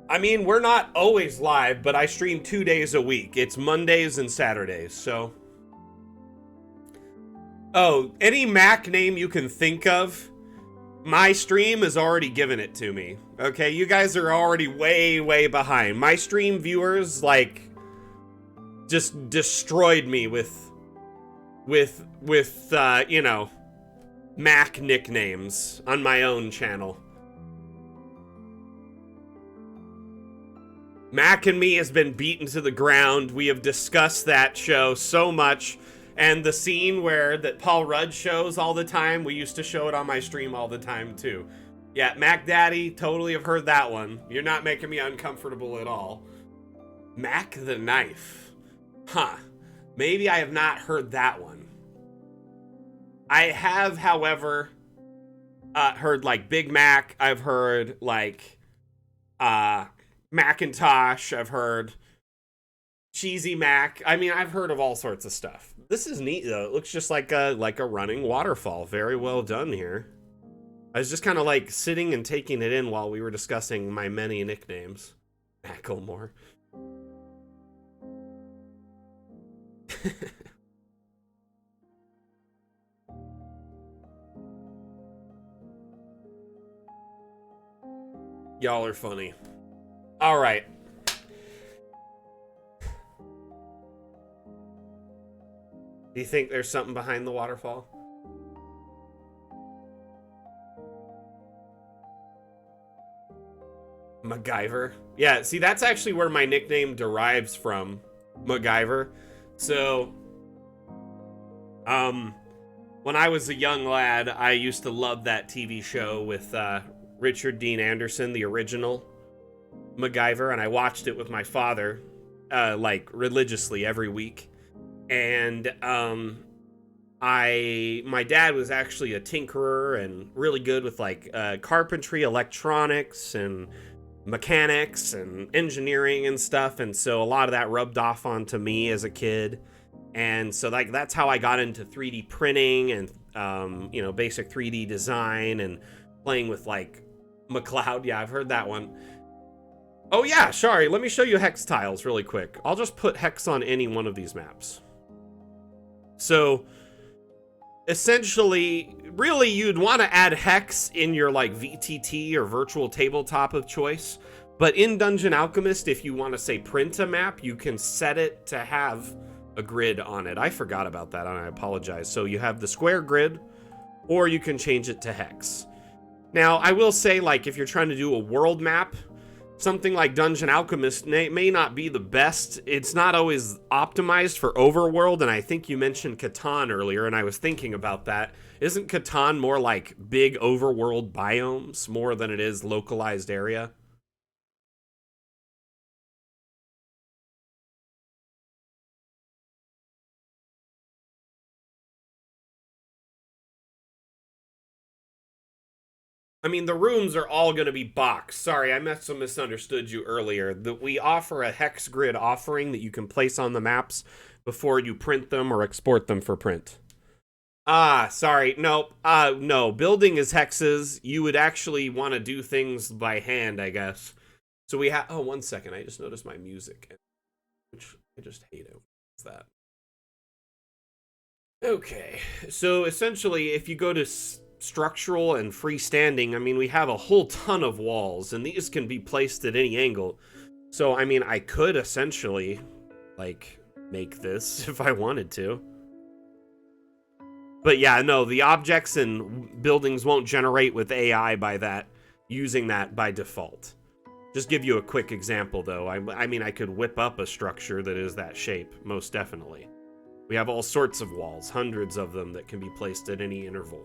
I mean, we're not always live, but I stream 2 days a week. It's Mondays and Saturdays, so. Oh, any Mac name you can think of, my stream has already given it to me. Okay, you guys are already way, way behind. My stream viewers, just destroyed me with Mac nicknames on my own channel. Mac and Me has been beaten to the ground. We have discussed that show so much. And the scene that Paul Rudd shows all the time, we used to show it on my stream all the time too. Yeah, Mac Daddy, totally have heard that one. You're not making me uncomfortable at all. Mac the Knife. Huh. Maybe I have not heard that one. I have, however, heard Big Mac. I've heard Macintosh. I've heard Cheesy Mac. I mean, I've heard of all sorts of stuff. This is neat though. It looks just like a running waterfall. Very well done here. I was just kind of sitting and taking it in while we were discussing my many nicknames. Macklemore. Y'all are funny. All right. Do you think there's something behind the waterfall? MacGyver. Yeah, see, that's actually where my nickname derives from. MacGyver. So, when I was a young lad, I used to love that TV show with Richard Dean Anderson, the original MacGyver, and I watched it with my father, religiously every week. And my dad was actually a tinkerer and really good with carpentry, electronics, and mechanics and engineering and stuff, and so a lot of that rubbed off onto me as a kid. And so like that's how I got into 3D printing and you know, basic 3D design and playing with like McLeod. Yeah, I've heard that one. Oh yeah, sorry, let me show you hex tiles really quick. I'll just put hex on any one of these maps. So essentially, really you'd want to add hex in your like VTT or virtual tabletop of choice. But in Dungeon Alchemist, if you want to say print a map, you can set it to have a grid on it. I forgot about that and I apologize. So you have the square grid, or you can change it to hex. Now, I will say, like, if you're trying to do a world map, something like Dungeon Alchemist may not be the best. It's not always optimized for overworld, and I think you mentioned Catan earlier, and I was thinking about that. Isn't Catan more like big overworld biomes more than it is localized area? I mean, the rooms are all going to be boxed. Sorry, I must have misunderstood you earlier. That we offer a hex grid offering that you can place on the maps before you print them or export them for print. Ah, sorry. No, no. Building is hexes. You would actually want to do things by hand, I guess. So we have... Oh, 1 second. I just noticed my music, which I just hate it. What's that? Okay. So essentially, if you go to structural and freestanding, I mean, we have a whole ton of walls, and these can be placed at any angle. So, I mean, I could essentially, like, make this if I wanted to. But yeah, no, the objects and buildings won't generate with AI by that, using that by default. Just give you a quick example, though. I mean, I could whip up a structure that is that shape, most definitely. We have all sorts of walls, hundreds of them that can be placed at any interval.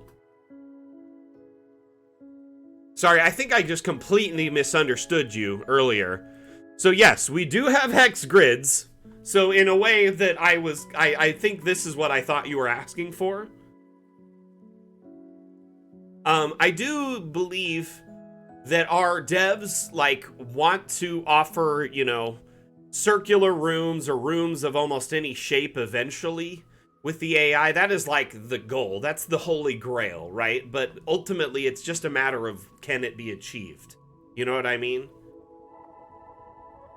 Sorry, I think I just completely misunderstood you earlier. So yes, we do have hex grids. So in a way that I think this is what I thought you were asking for. I do believe that our devs, like, want to offer, you know, circular rooms or rooms of almost any shape eventually. With the AI, that is like the goal. That's the holy grail, right? But ultimately, it's just a matter of can it be achieved? You know what I mean?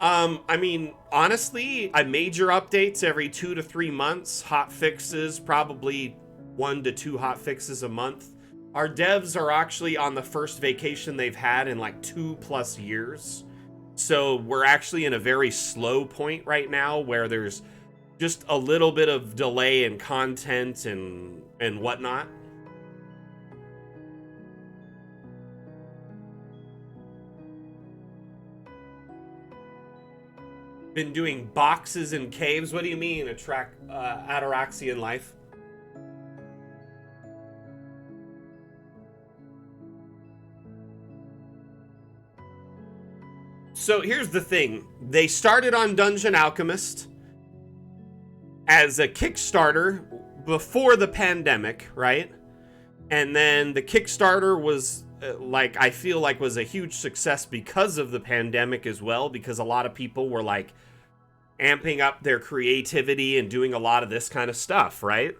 I mean, honestly, major updates every 2 to 3 months. Hot fixes, probably 1 to 2 hot fixes a month. Our devs are actually on the first vacation they've had in like 2+ years. So we're actually in a very slow point right now where there's just a little bit of delay in content and whatnot. Been doing boxes and caves. What do you mean attract Ataraxian life? So here's the thing. They started on Dungeon Alchemist as a Kickstarter before the pandemic, right? And then the Kickstarter was like, I feel like was a huge success because of the pandemic as well, because a lot of people were like amping up their creativity and doing a lot of this kind of stuff, right?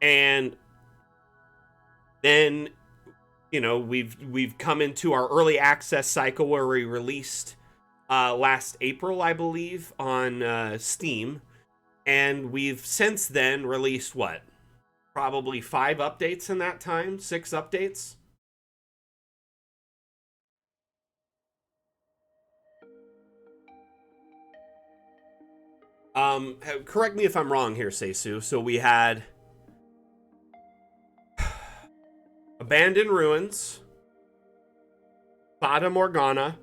And then, you know, we've come into our early access cycle where we released last April, I believe, on Steam. And we've since then released, what? Probably 5 updates in that time? 6 updates? Correct me if I'm wrong here, Seisu. So we had Abandoned Ruins, Fata Morgana,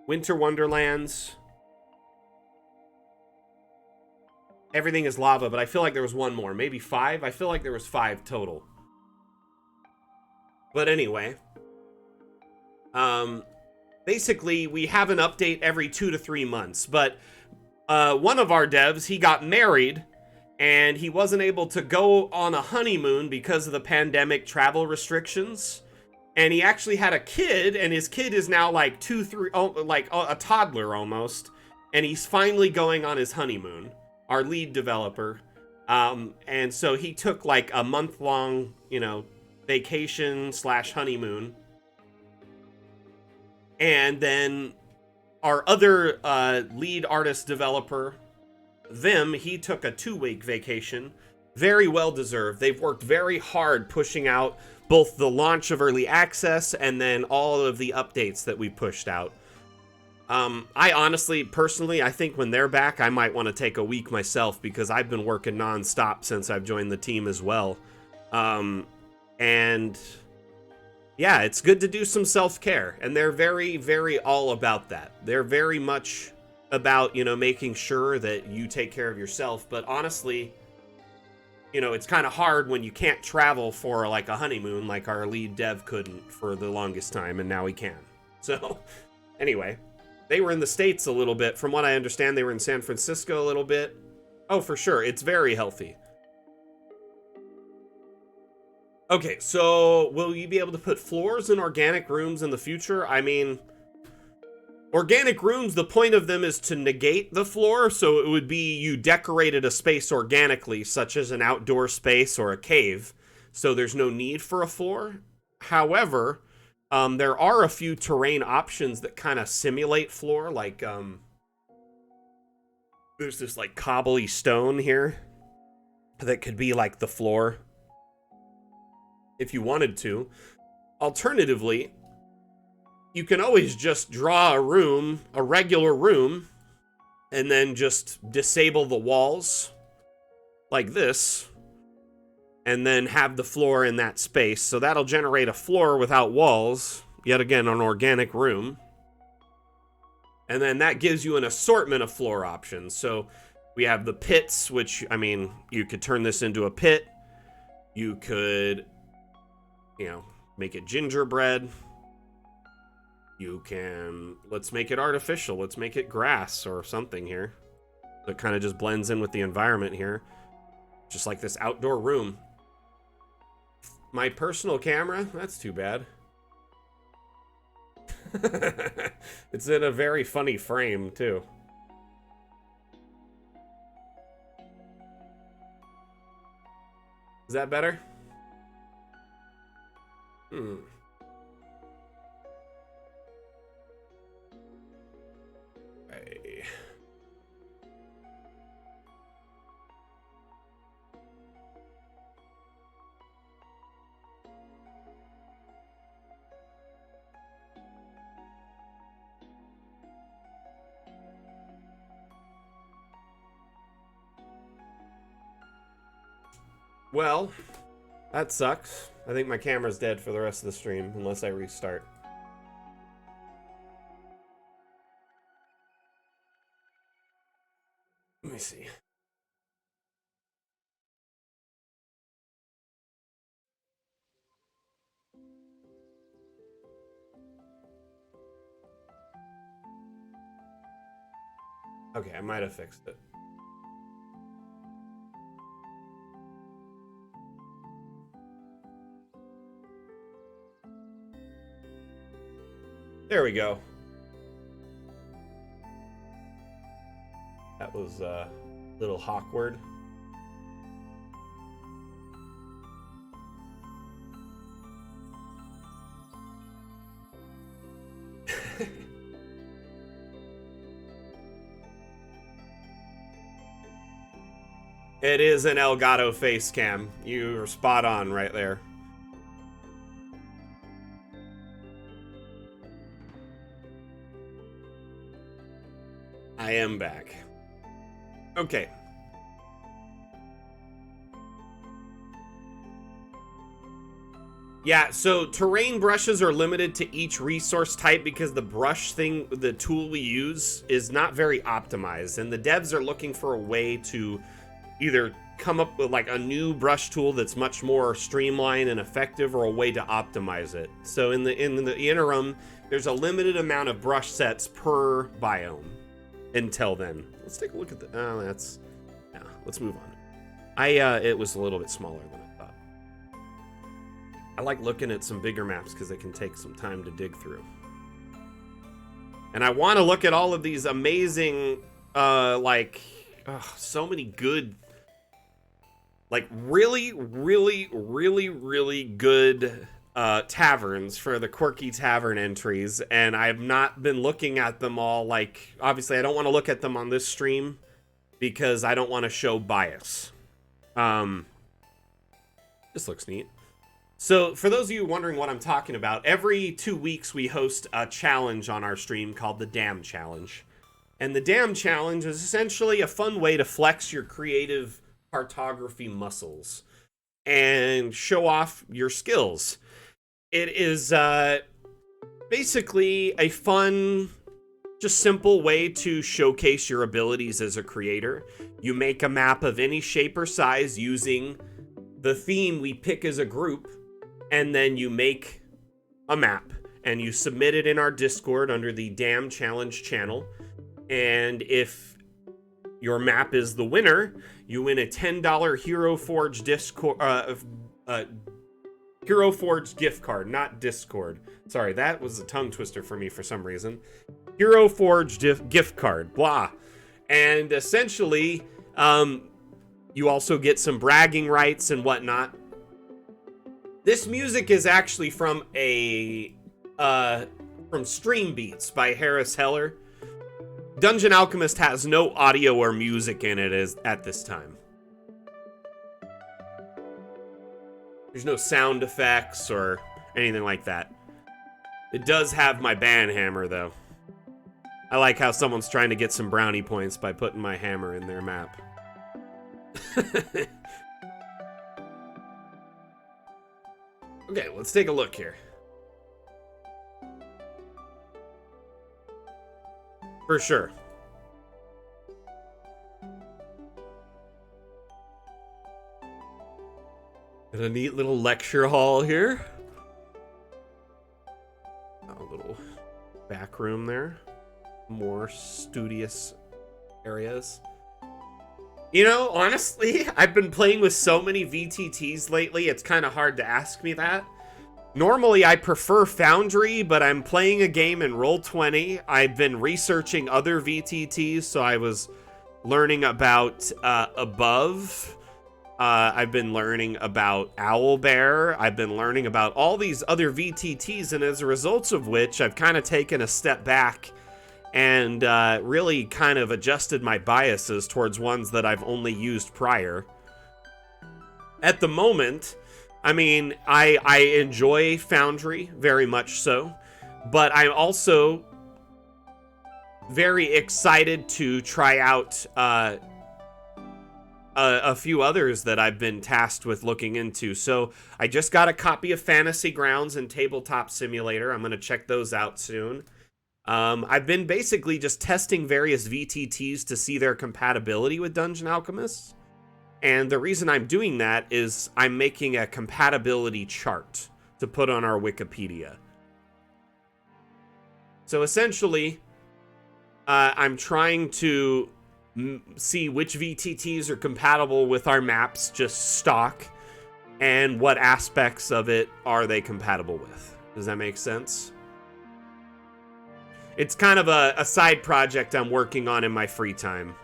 Winter Wonderlands. Everything is lava, but I feel like there was one more. Maybe 5? I feel like there was 5 total. But anyway. Basically, we have an update every 2 to 3 months. But one of our devs, he got married, and he wasn't able to go on a honeymoon because of the pandemic travel restrictions. And he actually had a kid, and his kid is now like 2, 3, like a toddler almost. And he's finally going on his honeymoon, our lead developer. And so he took like a month-long, you know, vacation / honeymoon. And then our other lead artist developer, Vim, he took a 2-week vacation. Very well deserved. They've worked very hard pushing out both the launch of early access and then all of the updates that we pushed out. I honestly, personally, I think when they're back, I might want to take a week myself because I've been working nonstop since I've joined the team as well. And yeah, it's good to do some self-care, and they're very, very all about that. They're very much about, you know, making sure that you take care of yourself, but honestly, you know, it's kind of hard when you can't travel for like a honeymoon like our lead dev couldn't for the longest time, and now he can. So, anyway, they were in the States a little bit. From what I understand, they were in San Francisco a little bit. Oh, for sure. It's very healthy. Okay, so will you be able to put floors in organic rooms in the future? I mean, organic rooms, the point of them is to negate the floor, so it would be you decorated a space organically, such as an outdoor space or a cave, so there's no need for a floor. However, there are a few terrain options that kind of simulate floor, like, there's this, like, cobbly stone here that could be, like, the floor, if you wanted to. Alternatively, you can always just draw a room, a regular room, and then just disable the walls like this, and then have the floor in that space. So that'll generate a floor without walls, yet again, an organic room. And then that gives you an assortment of floor options. So we have the pits, which, I mean, you could turn this into a pit. You could, you know, make it gingerbread. You can, let's make it artificial. Let's make it grass or something here. So it kind of just blends in with the environment here. Just like this outdoor room. My personal camera, that's too bad. It's in a very funny frame, too. Is that better? Hey. Well, that sucks. I think my camera's dead for the rest of the stream, unless I restart. Let me see. Okay, I might have fixed it. There we go. That was a little awkward. It is an Elgato face cam. You are spot on right there. I am back. Okay. Yeah, so terrain brushes are limited to each resource type because the brush thing, the tool we use, is not very optimized. And the devs are looking for a way to either come up with like a new brush tool that's much more streamlined and effective, or a way to optimize it. So in the interim, there's a limited amount of brush sets per biome. Until then, let's take a look at the. Oh, that's. Yeah, let's move on. It was a little bit smaller than I thought. I like looking at some bigger maps because they can take some time to dig through. And I want to look at all of these amazing, so many good, like really, really, really, really good taverns for the quirky tavern entries. And I have not been looking at them all. Like, obviously, I don't want to look at them on this stream because I don't want to show bias. This looks neat. So, for those of you wondering what I'm talking about, every 2 weeks we host a challenge on our stream called the Damn Challenge. And the Damn Challenge is essentially a fun way to flex your creative cartography muscles and show off your skills. It is basically a fun, just simple way to showcase your abilities as a creator. You make a map of any shape or size using the theme we pick as a group, and then you make a map and you submit it in our Discord under the Damn Challenge channel. And if your map is the winner, you win a $10 Hero Forge Hero Forge gift card, not Discord. Sorry, that was a tongue twister for me for some reason. Hero Forge gift card, blah. And essentially, you also get some bragging rights and whatnot. This music is actually from from Stream Beats by Harris Heller. Dungeon Alchemist has no audio or music in it at this time. There's no sound effects or anything like that. It does have my ban hammer, though. I like how someone's trying to get some brownie points by putting my hammer in their map. Okay, let's take a look here. For sure. Got a neat little lecture hall here. A little back room there. More studious areas. You know, honestly, I've been playing with so many VTTs lately, it's kind of hard to ask me that. Normally, I prefer Foundry, but I'm playing a game in Roll20. I've been researching other VTTs, so I was learning about Above. I've been learning about Owlbear. I've been learning about all these other VTTs, and as a result of which, I've kind of taken a step back and really kind of adjusted my biases towards ones that I've only used prior. At the moment, I mean, I enjoy Foundry very much so, but I'm also very excited to try out a few others that I've been tasked with looking into. So I just got a copy of Fantasy Grounds and Tabletop Simulator. I'm going to check those out soon. I've been basically just testing various VTTs to see their compatibility with Dungeon Alchemist. And the reason I'm doing that is I'm making a compatibility chart to put on our Wikipedia. So essentially, I'm trying to see which VTTs are compatible with our maps, just stock, and what aspects of it are they compatible with. Does that make sense? It's kind of a side project I'm working on in my free time.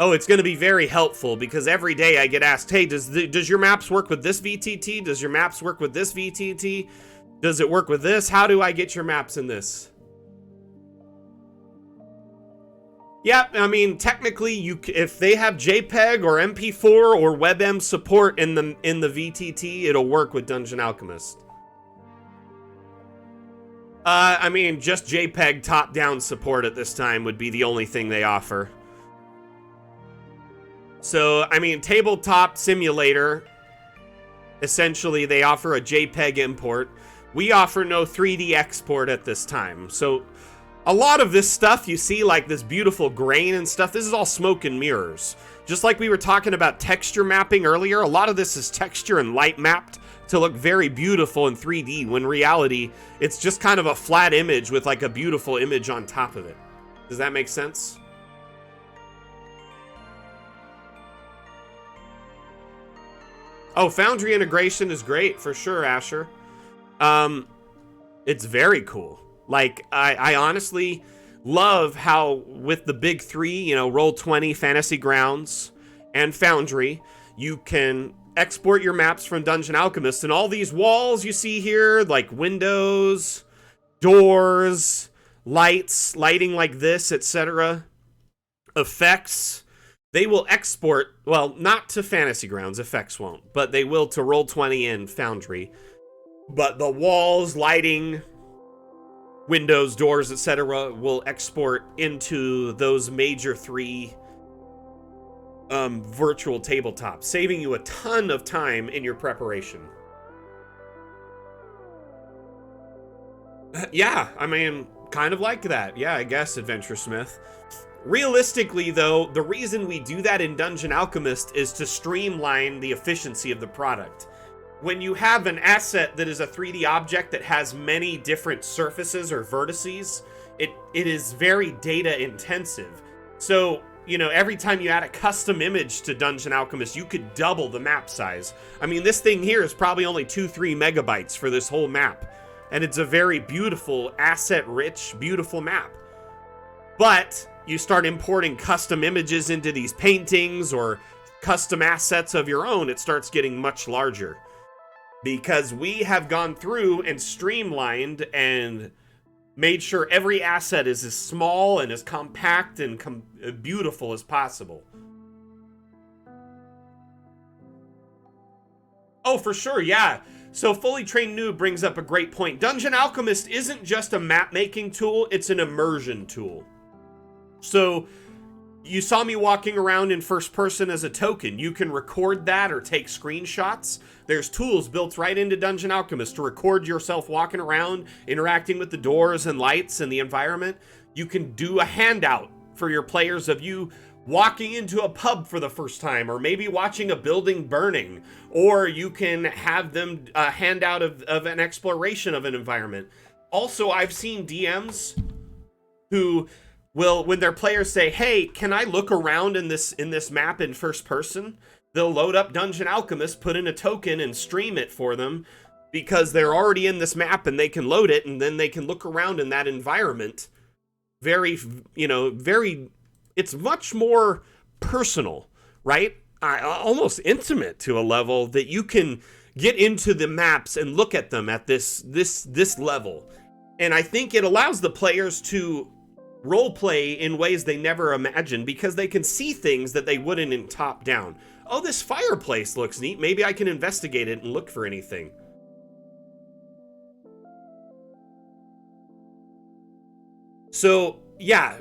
Oh, it's going to be very helpful because every day I get asked, hey, does your maps work with this VTT? Does your maps work with this VTT? Does it work with this? How do I get your maps in this? Yeah, I mean, technically, if they have JPEG or MP4 or WebM support in the VTT, it'll work with Dungeon Alchemist. I mean, just JPEG top-down support at this time would be the only thing they offer. So, I mean, Tabletop Simulator, essentially, they offer a JPEG import. We offer no 3D export at this time. So, a lot of this stuff you see, like this beautiful grain and stuff, this is all smoke and mirrors. Just like we were talking about texture mapping earlier, a lot of this is texture and light mapped to look very beautiful in 3D, when in reality, it's just kind of a flat image with like a beautiful image on top of it. Does that make sense? Oh, Foundry integration is great for sure, Asher. It's very cool. Like, I honestly love how with the big three, you know, Roll20, Fantasy Grounds, and Foundry, you can export your maps from Dungeon Alchemist, and all these walls you see here, like windows, doors, lights, lighting like this, etc., effects, they will export, well, not to Fantasy Grounds, effects won't, but they will to Roll20 and Foundry. But the walls, lighting, windows, doors, etc. will export into those major three virtual tabletops, saving you a ton of time in your preparation. Yeah, I mean, kind of like that. Yeah, I guess, Adventure Smith. Realistically, though, the reason we do that in Dungeon Alchemist is to streamline the efficiency of the product. When you have an asset that is a 3D object that has many different surfaces or vertices, it is very data intensive. So, you know, every time you add a custom image to Dungeon Alchemist, you could double the map size. I mean, this thing here is probably only 2-3 megabytes for this whole map. And it's a very beautiful, asset-rich, beautiful map. But you start importing custom images into these paintings or custom assets of your own, it starts getting much larger. Because we have gone through and streamlined and made sure every asset is as small and as compact and beautiful as possible. Oh, for sure, yeah. So Fully Trained Noob brings up a great point. Dungeon Alchemist isn't just a map-making tool, it's an immersion tool. So you saw me walking around in first person as a token. You can record that or take screenshots. There's tools built right into Dungeon Alchemist to record yourself walking around, interacting with the doors and lights and the environment. You can do a handout for your players of you walking into a pub for the first time, or maybe watching a building burning, or you can have them a handout of an exploration of an environment. Also, I've seen DMs who will, when their players say, hey, can I look around in this map in first person? They'll load up Dungeon Alchemist, put in a token, and stream it for them because they're already in this map and they can load it, and then they can look around in that environment. Very, you know, very, it's much more personal, right? Almost intimate to a level that you can get into the maps and look at them at this level. And I think it allows the players to roleplay in ways they never imagined because they can see things that they wouldn't in top down. Oh, this fireplace looks neat. Maybe I can investigate it and look for anything. So, yeah.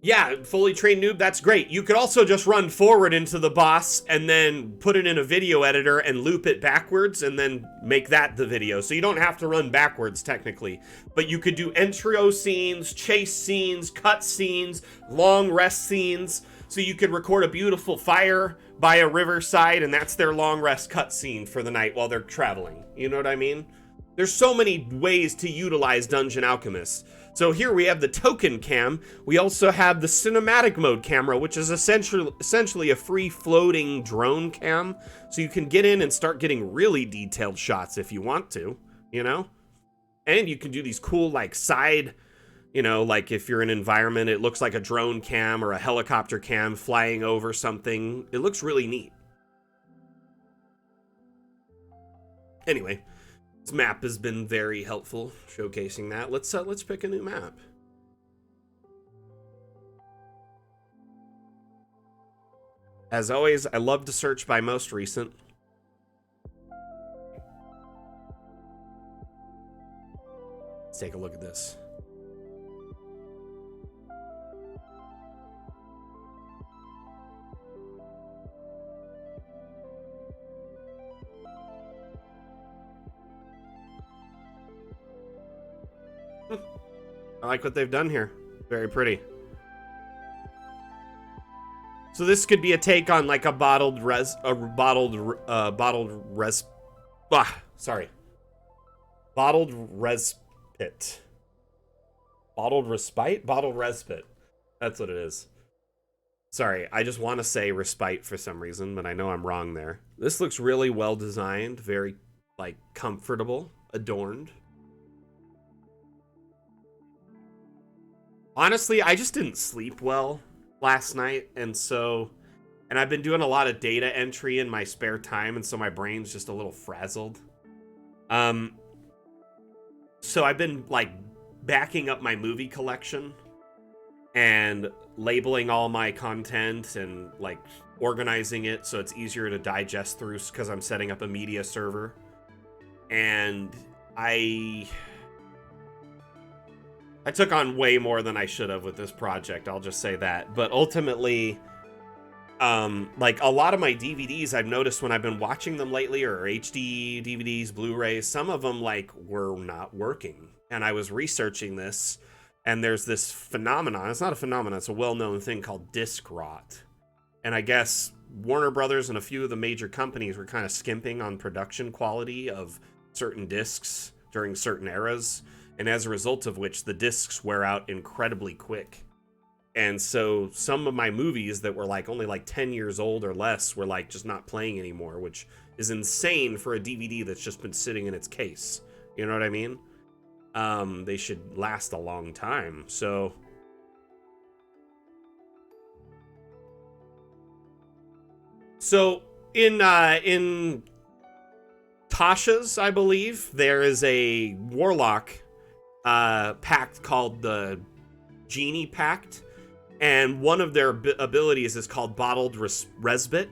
Yeah, Fully Trained Noob, that's great. You could also just run forward into the boss and then put it in a video editor and loop it backwards and then make that the video. So you don't have to run backwards, technically. But you could do intro scenes, chase scenes, cut scenes, long rest scenes. So you could record a beautiful fire by a riverside, and that's their long rest cut scene for the night while they're traveling. You know what I mean? There's so many ways to utilize Dungeon Alchemist. So here we have the token cam. We also have the cinematic mode camera, which is essentially a free floating drone cam. So you can get in and start getting really detailed shots if you want to, you know? And you can do these cool, like, side, you know, like if you're in an environment, it looks like a drone cam or a helicopter cam flying over something. It looks really neat. Anyway. This map has been very helpful, showcasing that. Let's pick a new map. As always, I love to search by most recent. Let's take a look at this. I like what they've done here. Very pretty. So this could be a take on like a bottled bottled respite. Bottled respite? Bottled respite. That's what it is. Sorry, I just want to say respite for some reason, but I know I'm wrong there. This looks really well designed, very, like, comfortable, adorned. Honestly, I just didn't sleep well last night, and I've been doing a lot of data entry in my spare time, and so my brain's just a little frazzled. So I've been, like, backing up my movie collection and labeling all my content and, like, organizing it so it's easier to digest through because I'm setting up a media server. And I took on way more than I should have with this project, I'll just say that. But ultimately, like, a lot of my DVDs I've noticed when I've been watching them lately, or HD DVDs, Blu-rays, some of them, like, were not working. And I was researching this, and there's this phenomenon. It's not a phenomenon, it's a well-known thing called disc rot. And I guess Warner Brothers and a few of the major companies were kind of skimping on production quality of certain discs during certain eras, and as a result of which the discs wear out incredibly quick. And so some of my movies that were, like, only like 10 years old or less were, like, just not playing anymore, which is insane for a DVD that's just been sitting in its case. You know what I mean? They should last a long time. So in Tasha's, I believe, there is a warlock pact called the Genie Pact, and one of their abilities is called Bottled Respite,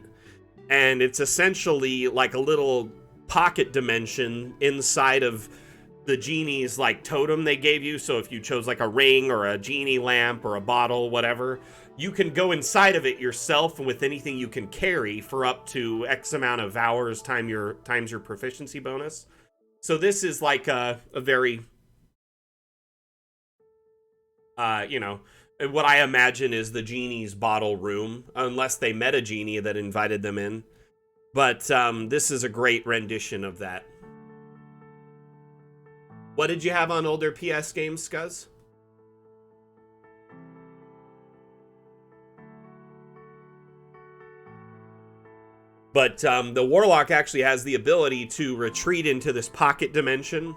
and it's essentially like a little pocket dimension inside of the genie's, like, totem they gave you. So if you chose, like, a ring or a genie lamp or a bottle, whatever, you can go inside of it yourself with anything you can carry for up to X amount of hours times your proficiency bonus. So this is like a very, you know, what I imagine is the genie's bottle room, unless they met a genie that invited them in. But this is a great rendition of that. What did you have on older PS games, Scuzz? But the Warlock actually has the ability to retreat into this pocket dimension.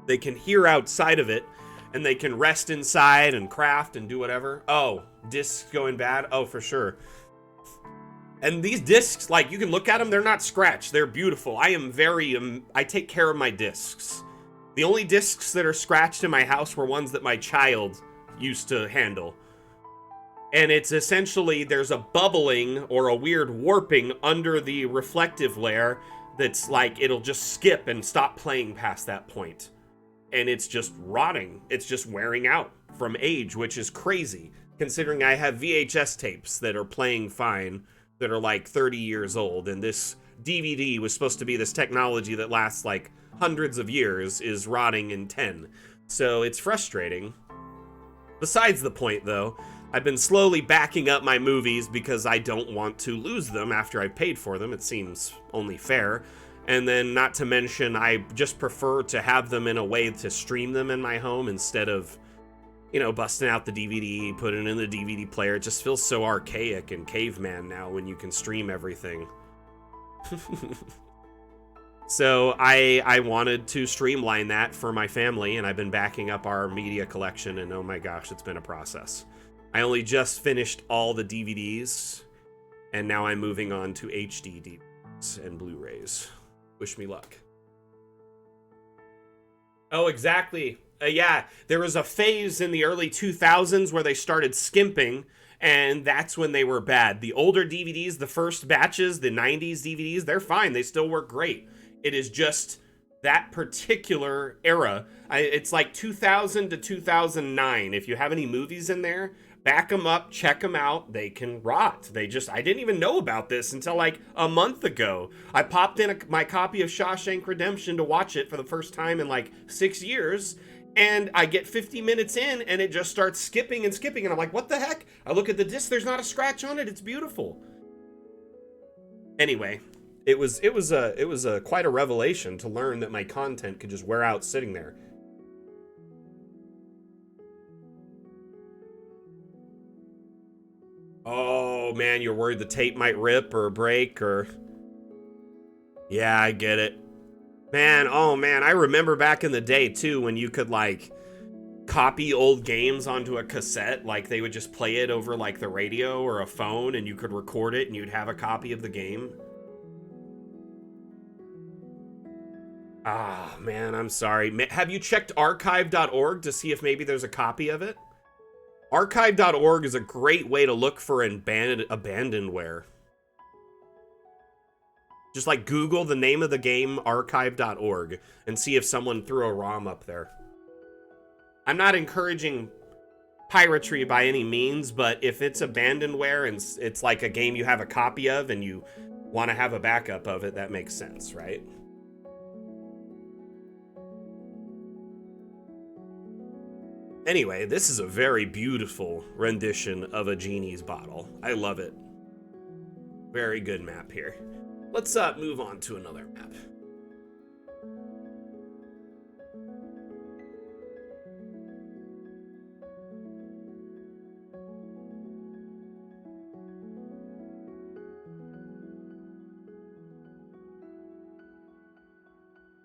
They can hear outside of it, and they can rest inside and craft and do whatever. Oh, discs going bad? Oh, for sure. And these discs, like, you can look at them, they're not scratched. They're beautiful. I take care of my discs. The only discs that are scratched in my house were ones that my child used to handle. And it's essentially, there's a bubbling or a weird warping under the reflective layer that's like, it'll just skip and stop playing past that point. And it's just rotting. It's just wearing out from age, which is crazy, considering I have VHS tapes that are playing fine, that are like 30 years old, and this DVD was supposed to be this technology that lasts like hundreds of years, is rotting in 10. So it's frustrating. Besides the point, though, I've been slowly backing up my movies because I don't want to lose them after I've paid for them. It seems only fair. And then, not to mention, I just prefer to have them in a way to stream them in my home instead of, you know, busting out the DVD, putting it in the DVD player. It just feels so archaic and caveman now when you can stream everything. So I wanted to streamline that for my family, and I've been backing up our media collection, and oh my gosh, it's been a process. I only just finished all the DVDs, and now I'm moving on to HD DVDs and Blu-rays. Wish me luck. Oh, exactly. Yeah, there was a phase in the early 2000s where they started skimping, and that's when they were bad. The older DVDs, the first batches, the 90s DVDs, they're fine. They still work great. It is just that particular era. It's like 2000 to 2009. If you have any movies in there, back them up, check them out. They can rot. I didn't even know about this until like a month ago. I popped in my copy of Shawshank Redemption to watch it for the first time in like 6 years. And I get 50 minutes in and it just starts skipping and skipping. And I'm like, what the heck? I look at the disc. There's not a scratch on it. It's beautiful. Anyway, it was quite a revelation to learn that my content could just wear out sitting there. Oh, oh man, you're worried the tape might rip or break or... Yeah, I get it. Man, oh man, I remember back in the day too when you could like copy old games onto a cassette, like they would just play it over like the radio or a phone and you could record it and you'd have a copy of the game. Ah, man, I'm sorry. Have you checked archive.org to see if maybe there's a copy of it? Archive.org is a great way to look for abandonware. Just like Google the name of the game archive.org and see if someone threw a ROM up there. I'm not encouraging piracy by any means, but if it's abandonware and it's like a game you have a copy of and you want to have a backup of it, that makes sense, right? Anyway, this is a very beautiful rendition of a Genie's bottle. I love it. Very good map here. Let's move on to another map.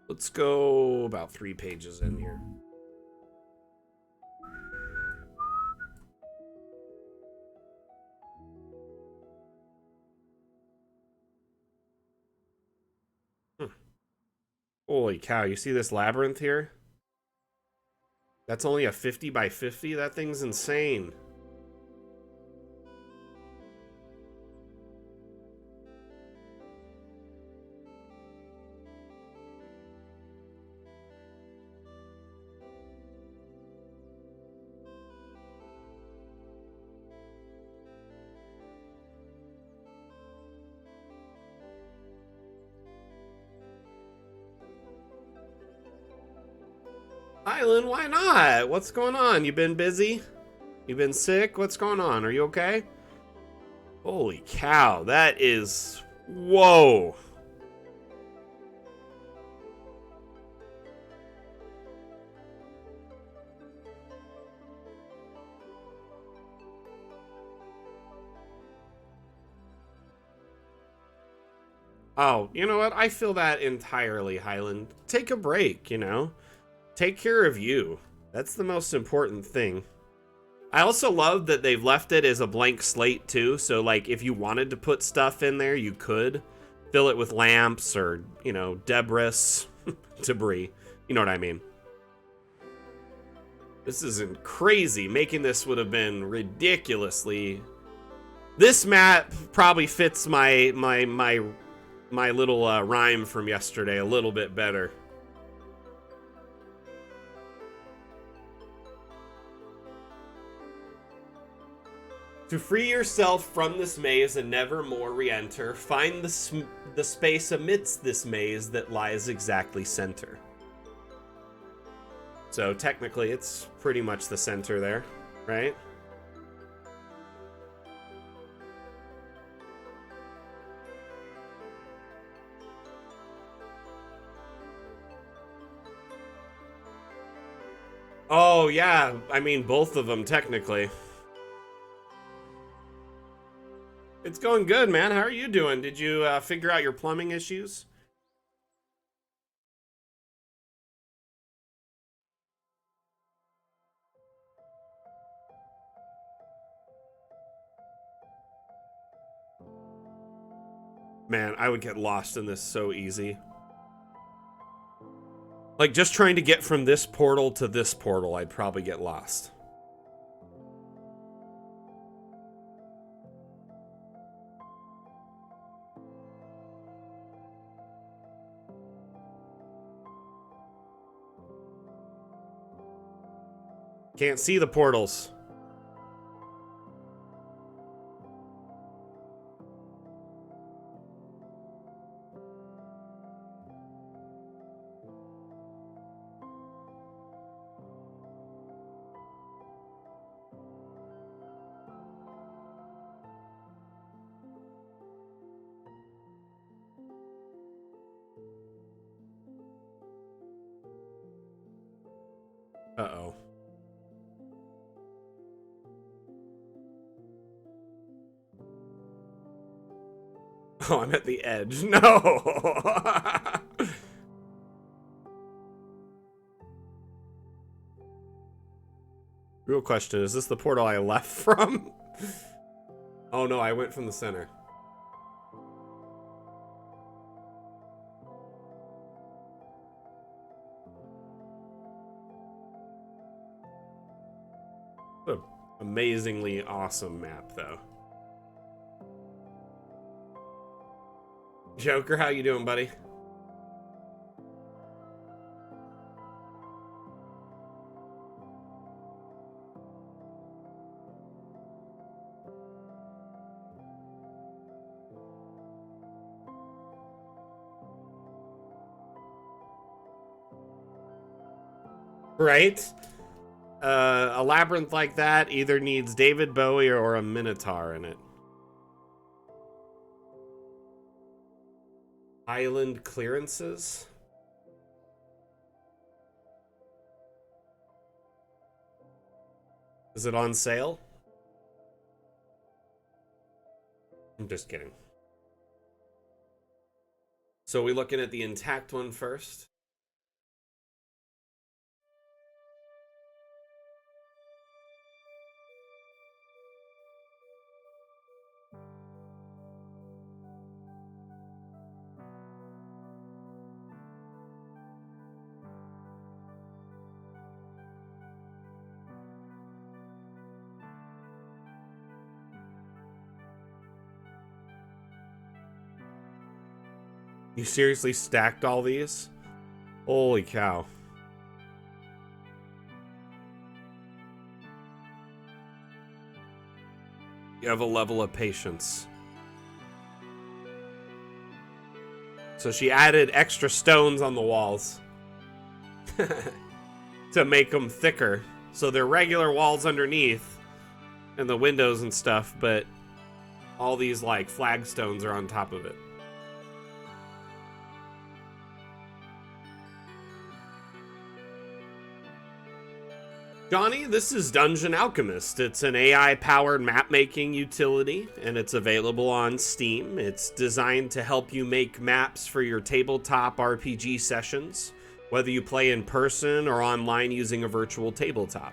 Let's go about 3 pages in here. Holy cow, you see this labyrinth here? That's only a 50 by 50? That thing's insane. Island, why not? What's going on? You been busy? You been sick? What's going on? Are you okay? Holy cow, that is... Whoa. Oh, you know what? I feel that entirely, Highland. Take a break, you know? Take care of you. That's the most important thing. I also love that they've left it as a blank slate too, so like if you wanted to put stuff in there, you could fill it with lamps or, you know, debris, debris. You know what I mean? This isn't crazy. Making this would have been ridiculously... This map probably fits my little rhyme from yesterday a little bit better. To free yourself from this maze and never more re-enter, find the space amidst this maze that lies exactly center. So technically it's pretty much the center there, right? Oh yeah, I mean both of them technically. It's going good, man. How are you doing? Did you figure out your plumbing issues? Man, I would get lost in this so easy. Like, just trying to get from this portal to this portal, I'd probably get lost. Can't see the portals. Uh-oh. Oh, I'm at the edge. No! Real question, is this the portal I left from? Oh no, I went from the center. What an amazingly awesome map, though. Joker, how you doing, buddy? Right? A labyrinth like that either needs David Bowie or a Minotaur in it. Island clearances? Is it on sale? I'm just kidding. So are we looking at the intact one first? You seriously stacked all these? Holy cow. You have a level of patience. So she added extra stones on the walls to make them thicker. So they're regular walls underneath and the windows and stuff, but all these like flagstones are on top of it. Johnny, this is Dungeon Alchemist. It's an AI-powered map-making utility, and it's available on Steam. It's designed to help you make maps for your tabletop RPG sessions, whether you play in person or online using a virtual tabletop.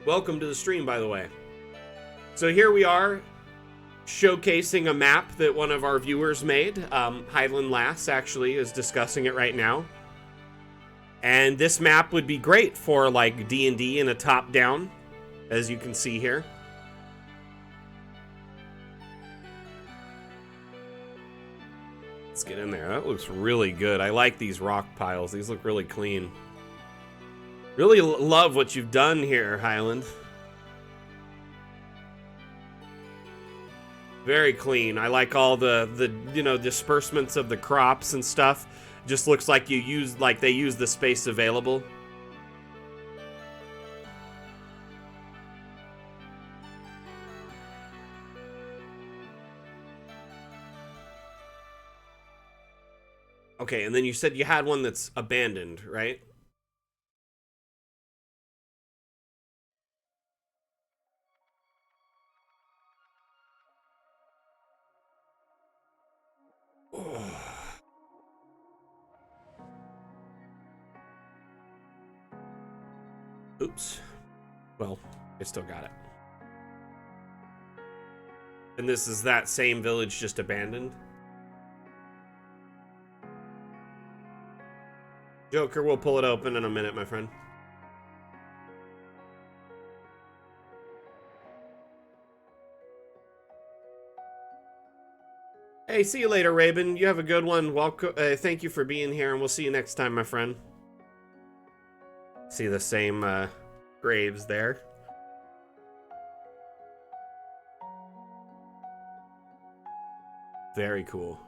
Welcome to the stream, by the way. So here we are, showcasing a map that one of our viewers made. Highland Lass, actually, is discussing it right now. And this map would be great for like D&D in a top-down, as you can see here. Let's get in there. That looks really good. I like these rock piles. These look really clean. Really love what you've done here, Highland. Very clean. I like all the you know, disbursements of the crops and stuff. Just looks like they use the space available. Okay, and then you said you had one that's abandoned, right? Oops. Well, I still got it. And this is that same village just abandoned? Joker, we'll pull it open in a minute, my friend. Hey, see you later, Raven. You have a good one. Welcome. Thank you for being here, and we'll see you next time, my friend. See the same graves there. Very cool.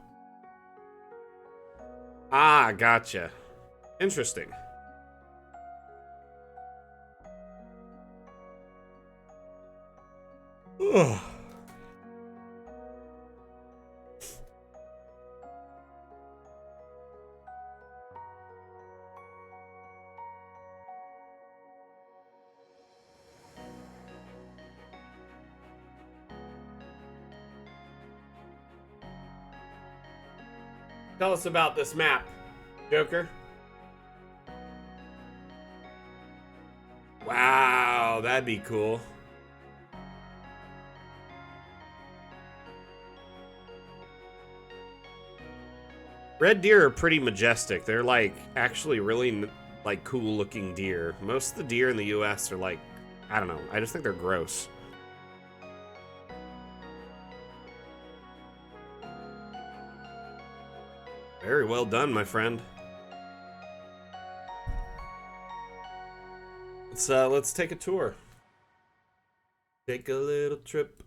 Ah, gotcha. Interesting. Ugh. Tell us about this map, Joker. Wow, that'd be cool. Red deer are pretty majestic. They're like actually really like cool looking deer. Most of the deer in the US are like, I don't know. I just think they're gross. Very well done, my friend. Let's take a tour. Take a little trip.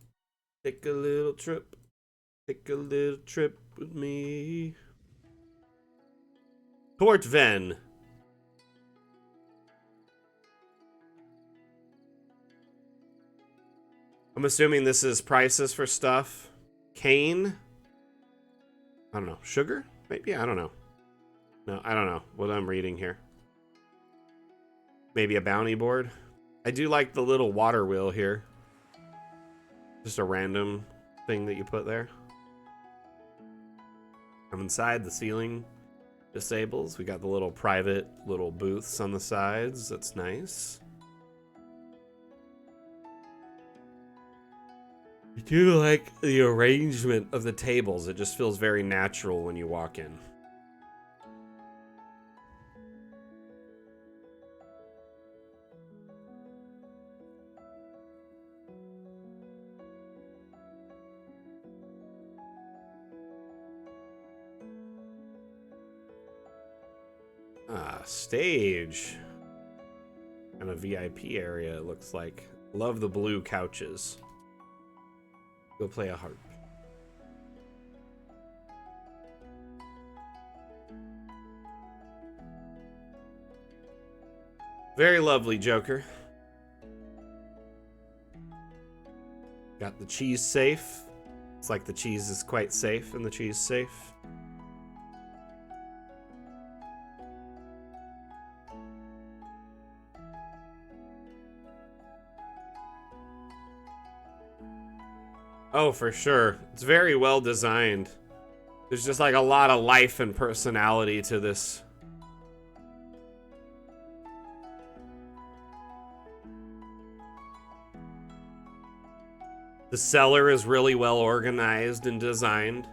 Take a little trip. Take a little trip with me. Port Venn. I'm assuming this is prices for stuff. Cane? I don't know. Sugar? Maybe? I don't know. No, I don't know what I'm reading here. Maybe a bounty board? I do like the little water wheel here. Just a random thing that you put there. I'm inside, the ceiling disables. We got the little private little booths on the sides. That's nice. I do like the arrangement of the tables. It just feels very natural when you walk in. Stage. And a VIP area, it looks like. Love the blue couches. Go play a harp. Very lovely, Joker. Got the cheese safe. It's like the cheese is quite safe in the cheese safe. Oh, for sure. It's very well designed. There's just like a lot of life and personality to this. The cellar is really well organized and designed.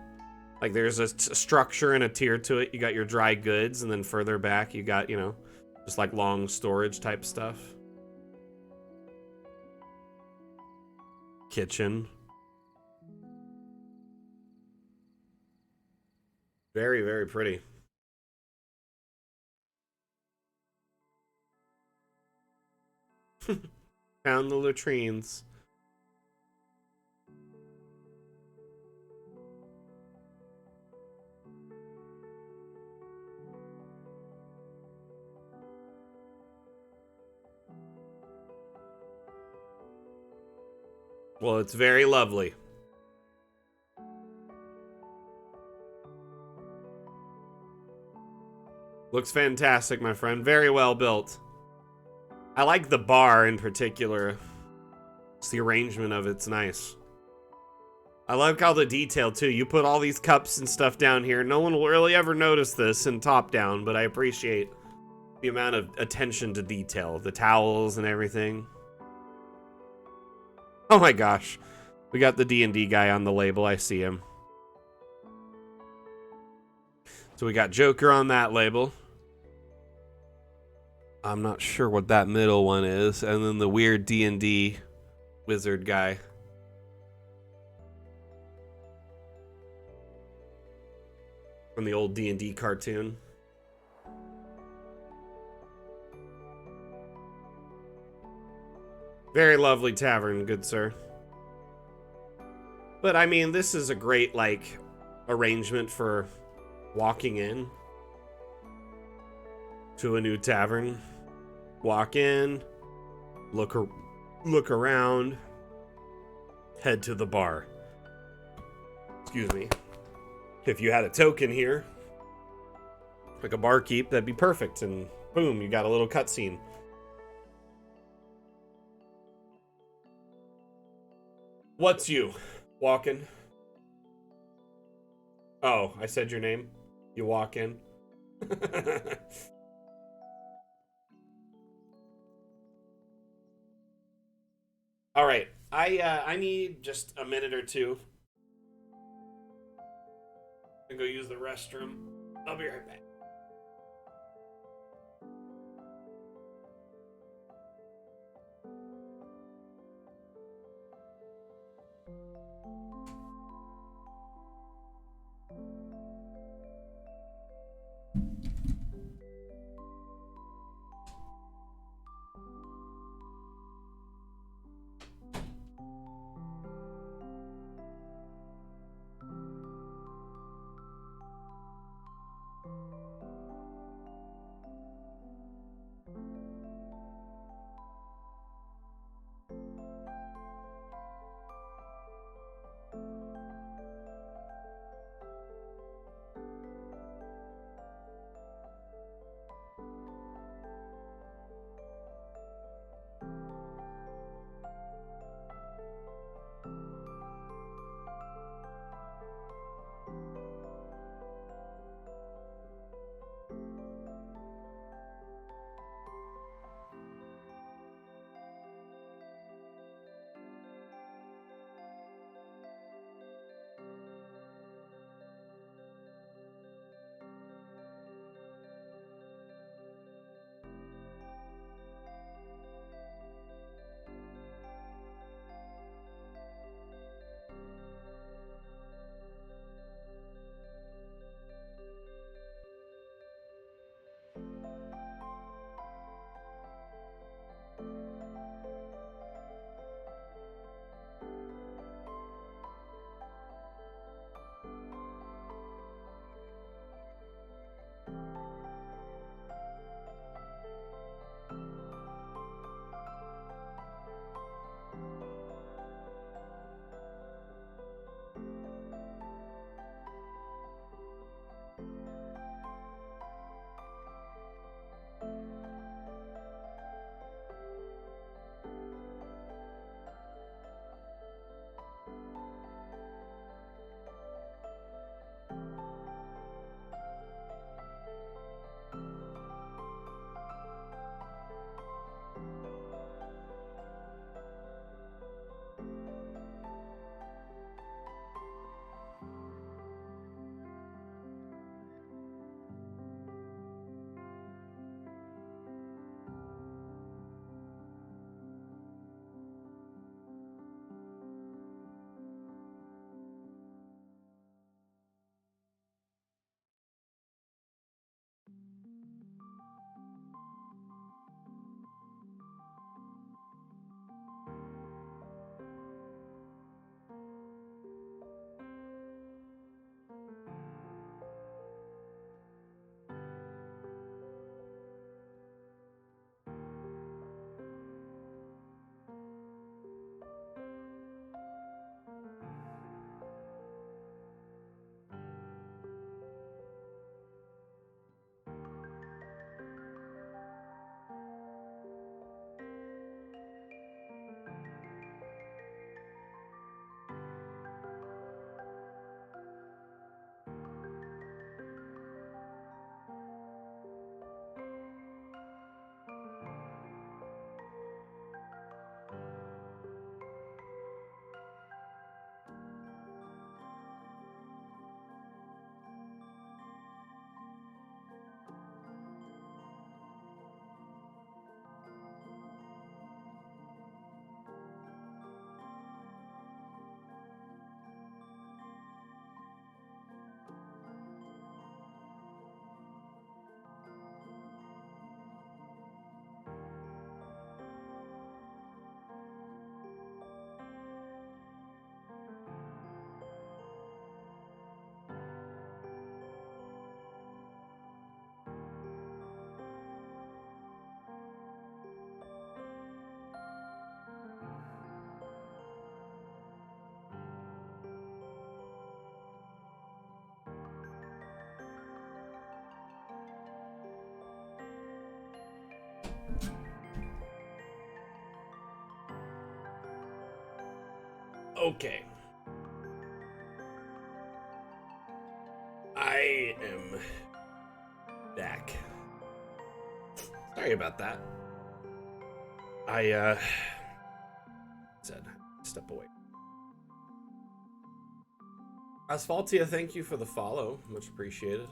Like there's a structure and a tier to it. You got your dry goods, and then further back you got, you know, just like long storage type stuff. Kitchen. Very, very pretty. Found the latrines. Well, it's very lovely. Looks fantastic, my friend. Very well built. I like the bar in particular. It's the arrangement of it's nice. I like all the detail too. You put all these cups and stuff down here. No one will really ever notice this in top down, but I appreciate the amount of attention to detail. The towels and everything. Oh my gosh. We got the D&D guy on the label. I see him. So we got Joker on that label. I'm not sure what that middle one is. And then the weird D&D wizard guy. From the old D&D cartoon. Very lovely tavern, good sir. But I mean, this is a great, like, arrangement for walking in to a new tavern. Walk in, look around, head to the bar. Excuse me. If you had a token here, like a barkeep, that'd be perfect. And boom, you got a little cutscene. What's you? Walking? Oh, I said your name? You walk in. All right. I need just a minute or two to go use the restroom. I'll be right back. Okay. I am Sorry about that. I said step away. Asphaltia, thank you for the follow. Much appreciated.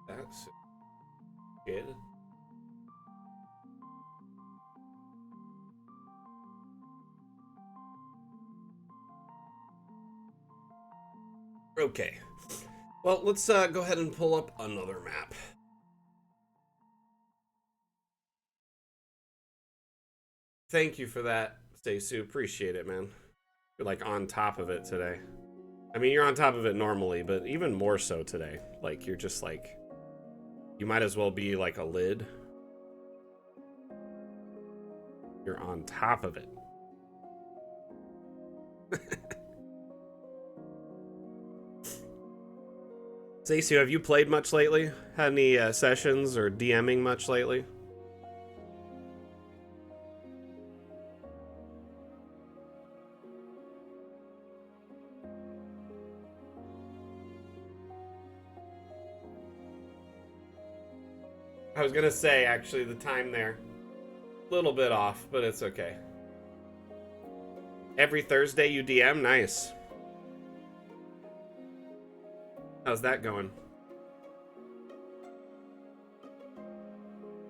That's appreciated. Okay. Well, let's go ahead and pull up another map. Thank you for that, Stacey. Appreciate it, man. You're like on top of it today. I mean, you're on top of it normally, but even more so today. Like, you're just like, you might as well be like a lid. You're on top of it. Stacey, have you played much lately? Had any sessions or DMing much lately? I was gonna say, actually, the time there. A little bit off, but it's okay. Every Thursday you DM? Nice. How's that going?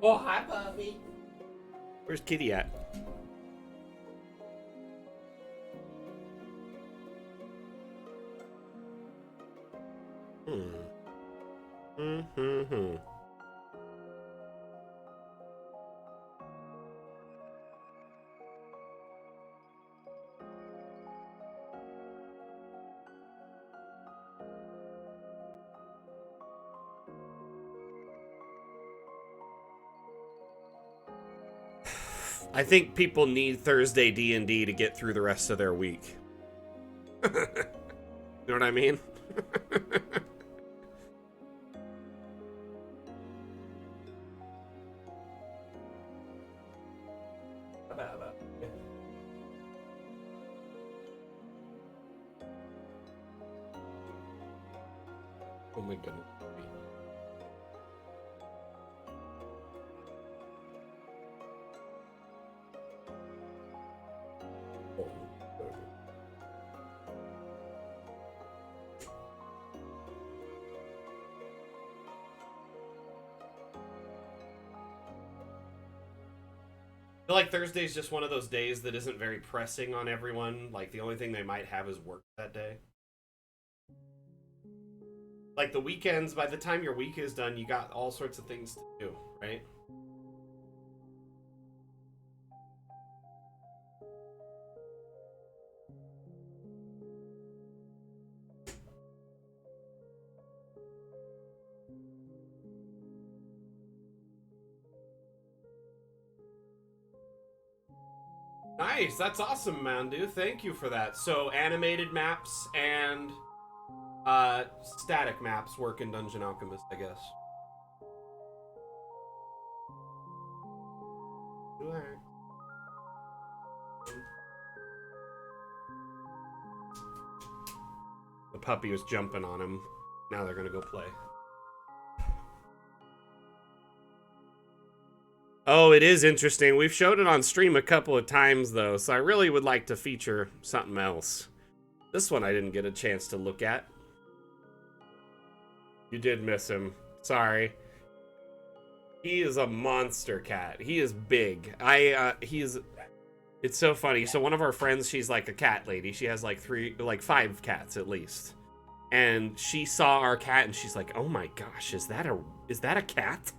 Oh, hi, puppy. Where's Kitty at? I think people need Thursday D&D to get through the rest of their week. You know what I mean? Oh my goodness. I feel like Thursday's just one of those days that isn't very pressing on everyone. Like, the only thing they might have is work that day. Like, the weekends, by the time your week is done, you got all sorts of things to do, right? Nice, that's awesome, Mandu. Thank you for that. So, animated maps and static maps work in Dungeon Alchemist, I guess. The puppy was jumping on him. Now they're gonna go play. Oh, it is interesting. We've showed it on stream a couple of times, though, so I really would like to feature something else. This one I didn't get a chance to look at. You did miss him. Sorry. He is a monster cat. He is big. It's so funny. So one of our friends, she's like a cat lady. She has like 5 cats at least. And she saw our cat and she's like, "Oh my gosh, is that a cat?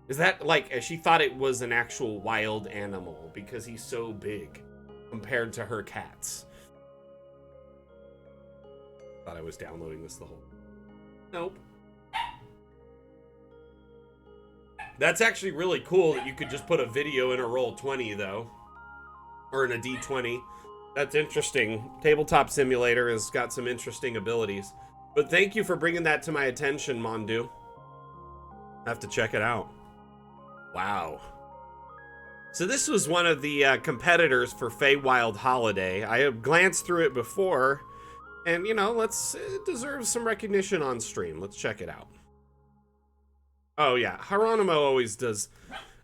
Is that like," she thought it was an actual wild animal because he's so big compared to her cats. Thought I was downloading this the whole. Nope. That's actually really cool that you could just put a video in a Roll20 though. Or in a D20. That's interesting. Tabletop Simulator has got some interesting abilities. But thank you for bringing that to my attention, Mondu. I have to check it out. Wow. So this was one of the competitors for Feywild Holiday. I have glanced through it before, and you know, it deserves some recognition on stream. Let's check it out. Oh yeah, Heronimo always does.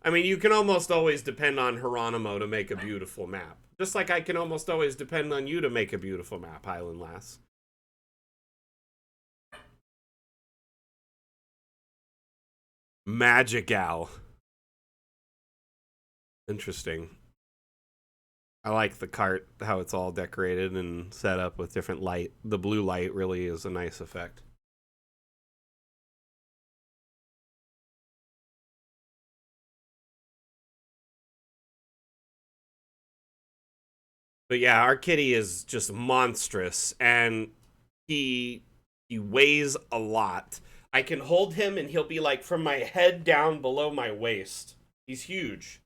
I mean, you can almost always depend on Heronimo to make a beautiful map. Just like I can almost always depend on you to make a beautiful map, Highland Lass. Magical. Interesting. I like the cart, how it's all decorated and set up with different light. The blue light really is a nice effect. But yeah, our kitty is just monstrous, and he weighs a lot. I can hold him and he'll be like from my head down below my waist. He's huge.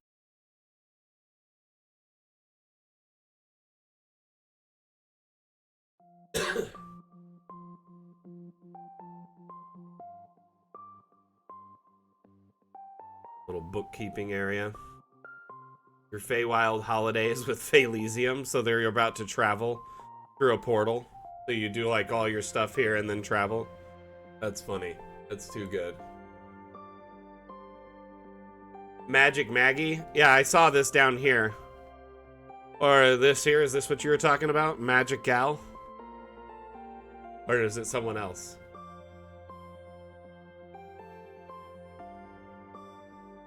Little bookkeeping area. Your Feywild holidays with Faelysium, so they're about to travel through a portal. So you do like all your stuff here and then travel. That's funny. That's too good. Magic Maggie? Yeah, I saw this down here. Or this here, is this what you were talking about? Magic Gal? Or is it someone else?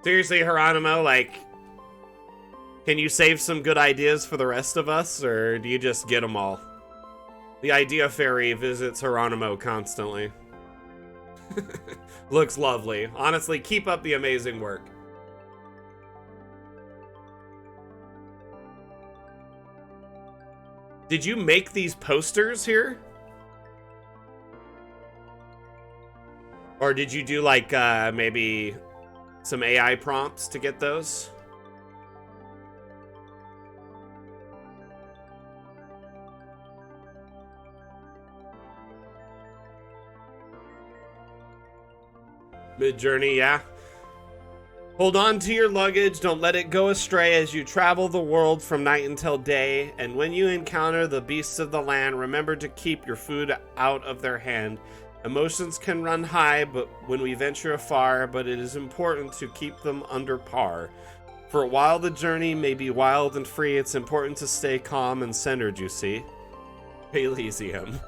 Seriously, Heronimo, like, can you save some good ideas for the rest of us, or do you just get them all? The Idea Fairy visits Heronimo constantly. Looks lovely. Honestly, keep up the amazing work. Did you make these posters here? Or did you do like maybe some AI prompts to get those? Mid-journey, yeah. Hold on to your luggage, don't let it go astray as you travel the world from night until day, and when you encounter the beasts of the land, remember to keep your food out of their hand. Emotions can run high but when we venture afar, but it is important to keep them under par. For while the journey may be wild and free, it's important to stay calm and centered, you see. Faelysium.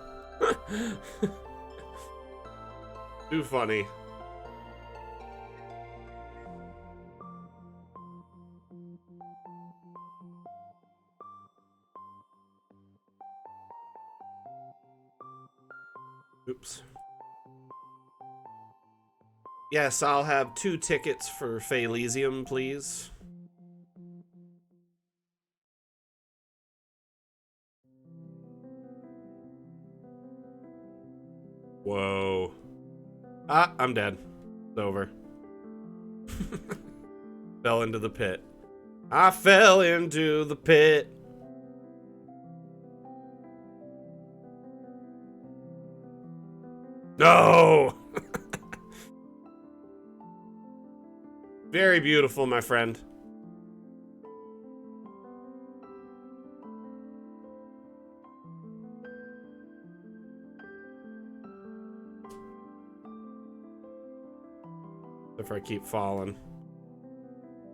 Too funny. Oops. Yes, I'll have 2 tickets for Faelysium, please. Whoa. Ah, I'm dead. It's over. Fell into the pit. I fell into the pit. No! Very beautiful, my friend. If I keep falling.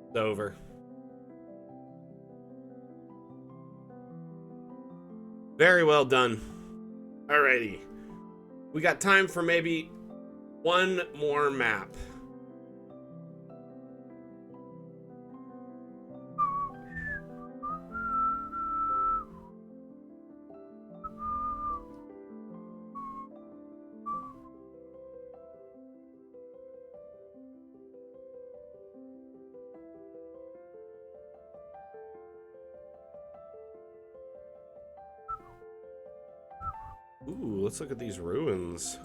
It's over. Very well done. Alrighty. We got time for maybe one more map. Ooh, let's look at these ruins.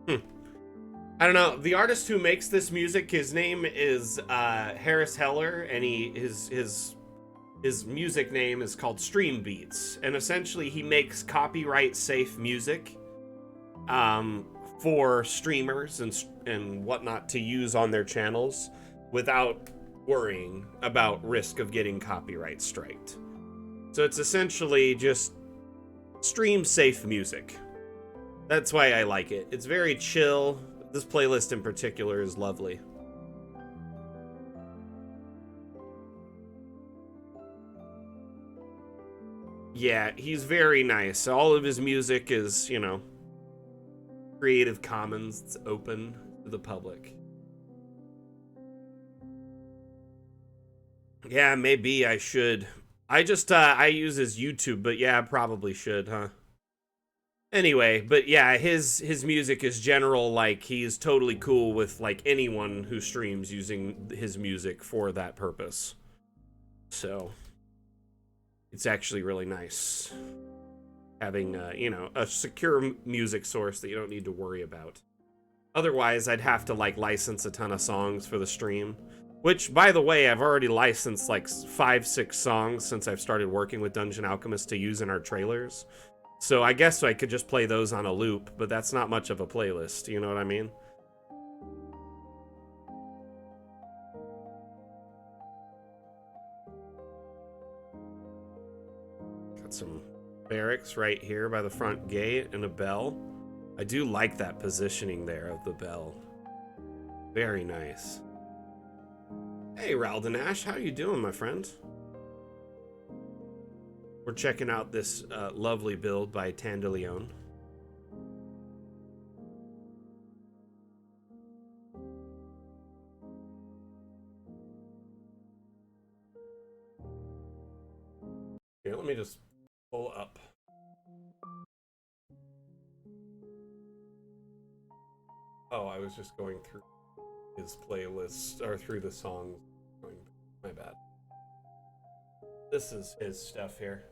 I don't know. The artist who makes this music, his name is Harris Heller, and his music name is called Stream Beats, and essentially he makes copyright safe music for streamers and whatnot to use on their channels without worrying about risk of getting copyright striked. So it's essentially just stream-safe music. That's why I like it. It's very chill. This playlist in particular is lovely. Yeah, he's very nice. All of his music is, you know, Creative Commons. It's open to the public. Yeah, maybe I should. I just, I use his YouTube, but yeah, I probably should, huh? Anyway, but yeah, his music is general, like, he's totally cool with, like, anyone who streams using his music for that purpose. So it's actually really nice having, you know, a secure music source that you don't need to worry about. Otherwise, I'd have to, like, license a ton of songs for the stream. Which, by the way, I've already licensed, like, 5-6 songs since I've started working with Dungeon Alchemist to use in our trailers. So I guess I could just play those on a loop, but that's not much of a playlist, you know what I mean? Got some barracks right here by the front gate and a bell. I do like that positioning there of the bell. Very nice. Hey, Raldanash, how you doing, my friend? We're checking out this lovely build by Tandaleon. Here, let me just pull up. Oh, I was just going through his playlist, or through the songs. My bad. This is his stuff here.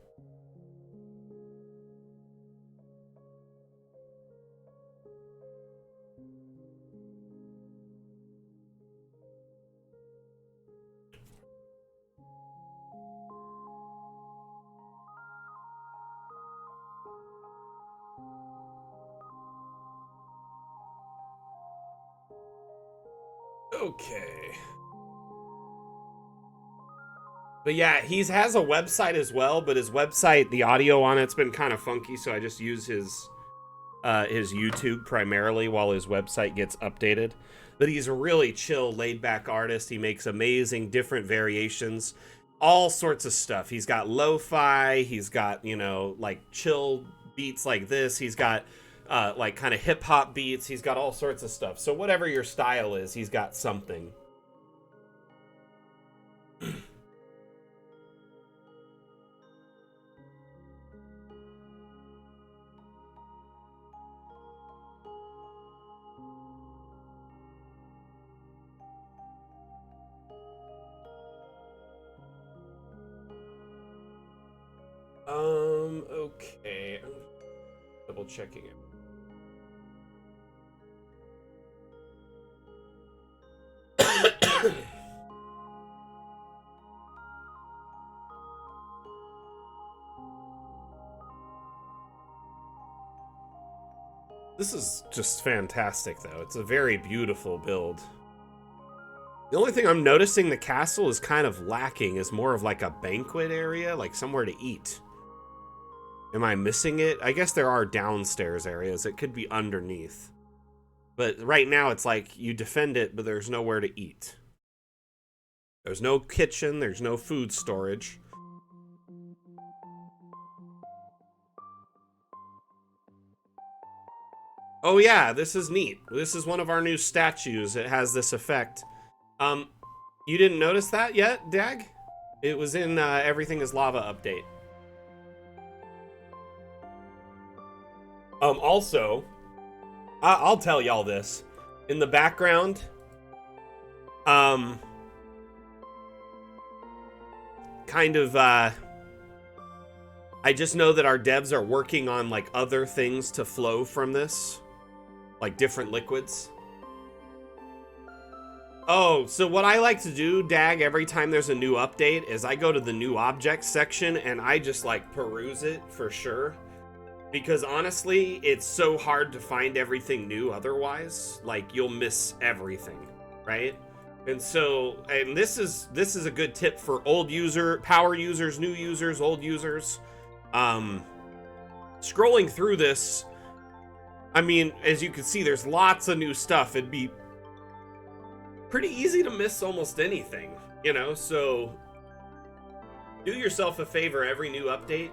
Okay. But yeah, he has a website as well, but his website, the audio on it's been kind of funky, so I just use his YouTube primarily while his website gets updated. But he's a really chill, laid-back artist. He makes amazing, different variations, all sorts of stuff. He's got lo-fi, he's got, you know, like chill beats like this. He's got like kind of hip-hop beats. He's got all sorts of stuff. So whatever your style is, he's got something. Okay. I'm double checking it. This is just fantastic, though. It's a very beautiful build. The only thing I'm noticing the castle is kind of lacking is more of like a banquet area, like somewhere to eat. Am I missing it? I guess there are downstairs areas. It could be underneath. But right now it's like you defend it, but there's nowhere to eat. There's no kitchen, there's no food storage. Oh yeah, this is neat. This is one of our new statues. It has this effect. You didn't notice that yet, Dag? It was in Everything is Lava update. Also, I'll tell y'all this. In the background, kind of, I just know that our devs are working on, like, other things to flow from this. Like, different liquids. Oh, so what I like to do, Dag, every time there's a new update is I go to the new objects section and I just, like, peruse it for sure. Because honestly, it's so hard to find everything new otherwise. Like, you'll miss everything, right? And so, and this is a good tip for old power users, new users, old users. Scrolling through this, I mean, as you can see, there's lots of new stuff. It'd be pretty easy to miss almost anything, you know? So do yourself a favor every new update.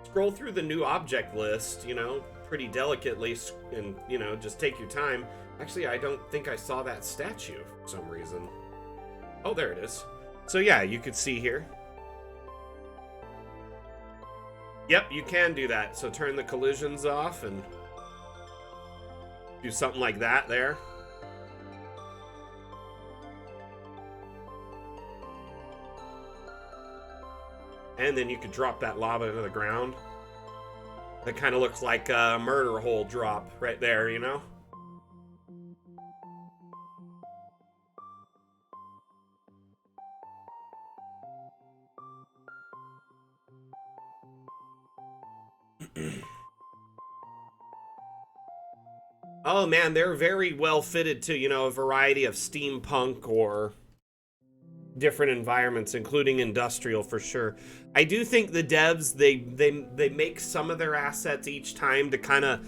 Scroll through the new object list, you know, pretty delicately, and, you know, just take your time. Actually, I don't think I saw that statue for some reason. Oh, there it is. So yeah, you could see here. Yep, you can do that. So turn the collisions off and do something like that there. And then you could drop that lava into the ground. That kind of looks like a murder hole drop right there, you know? Oh man, they're very well fitted to, you know, a variety of steampunk or different environments, including industrial for sure. I do think the devs, they make some of their assets each time to kind of,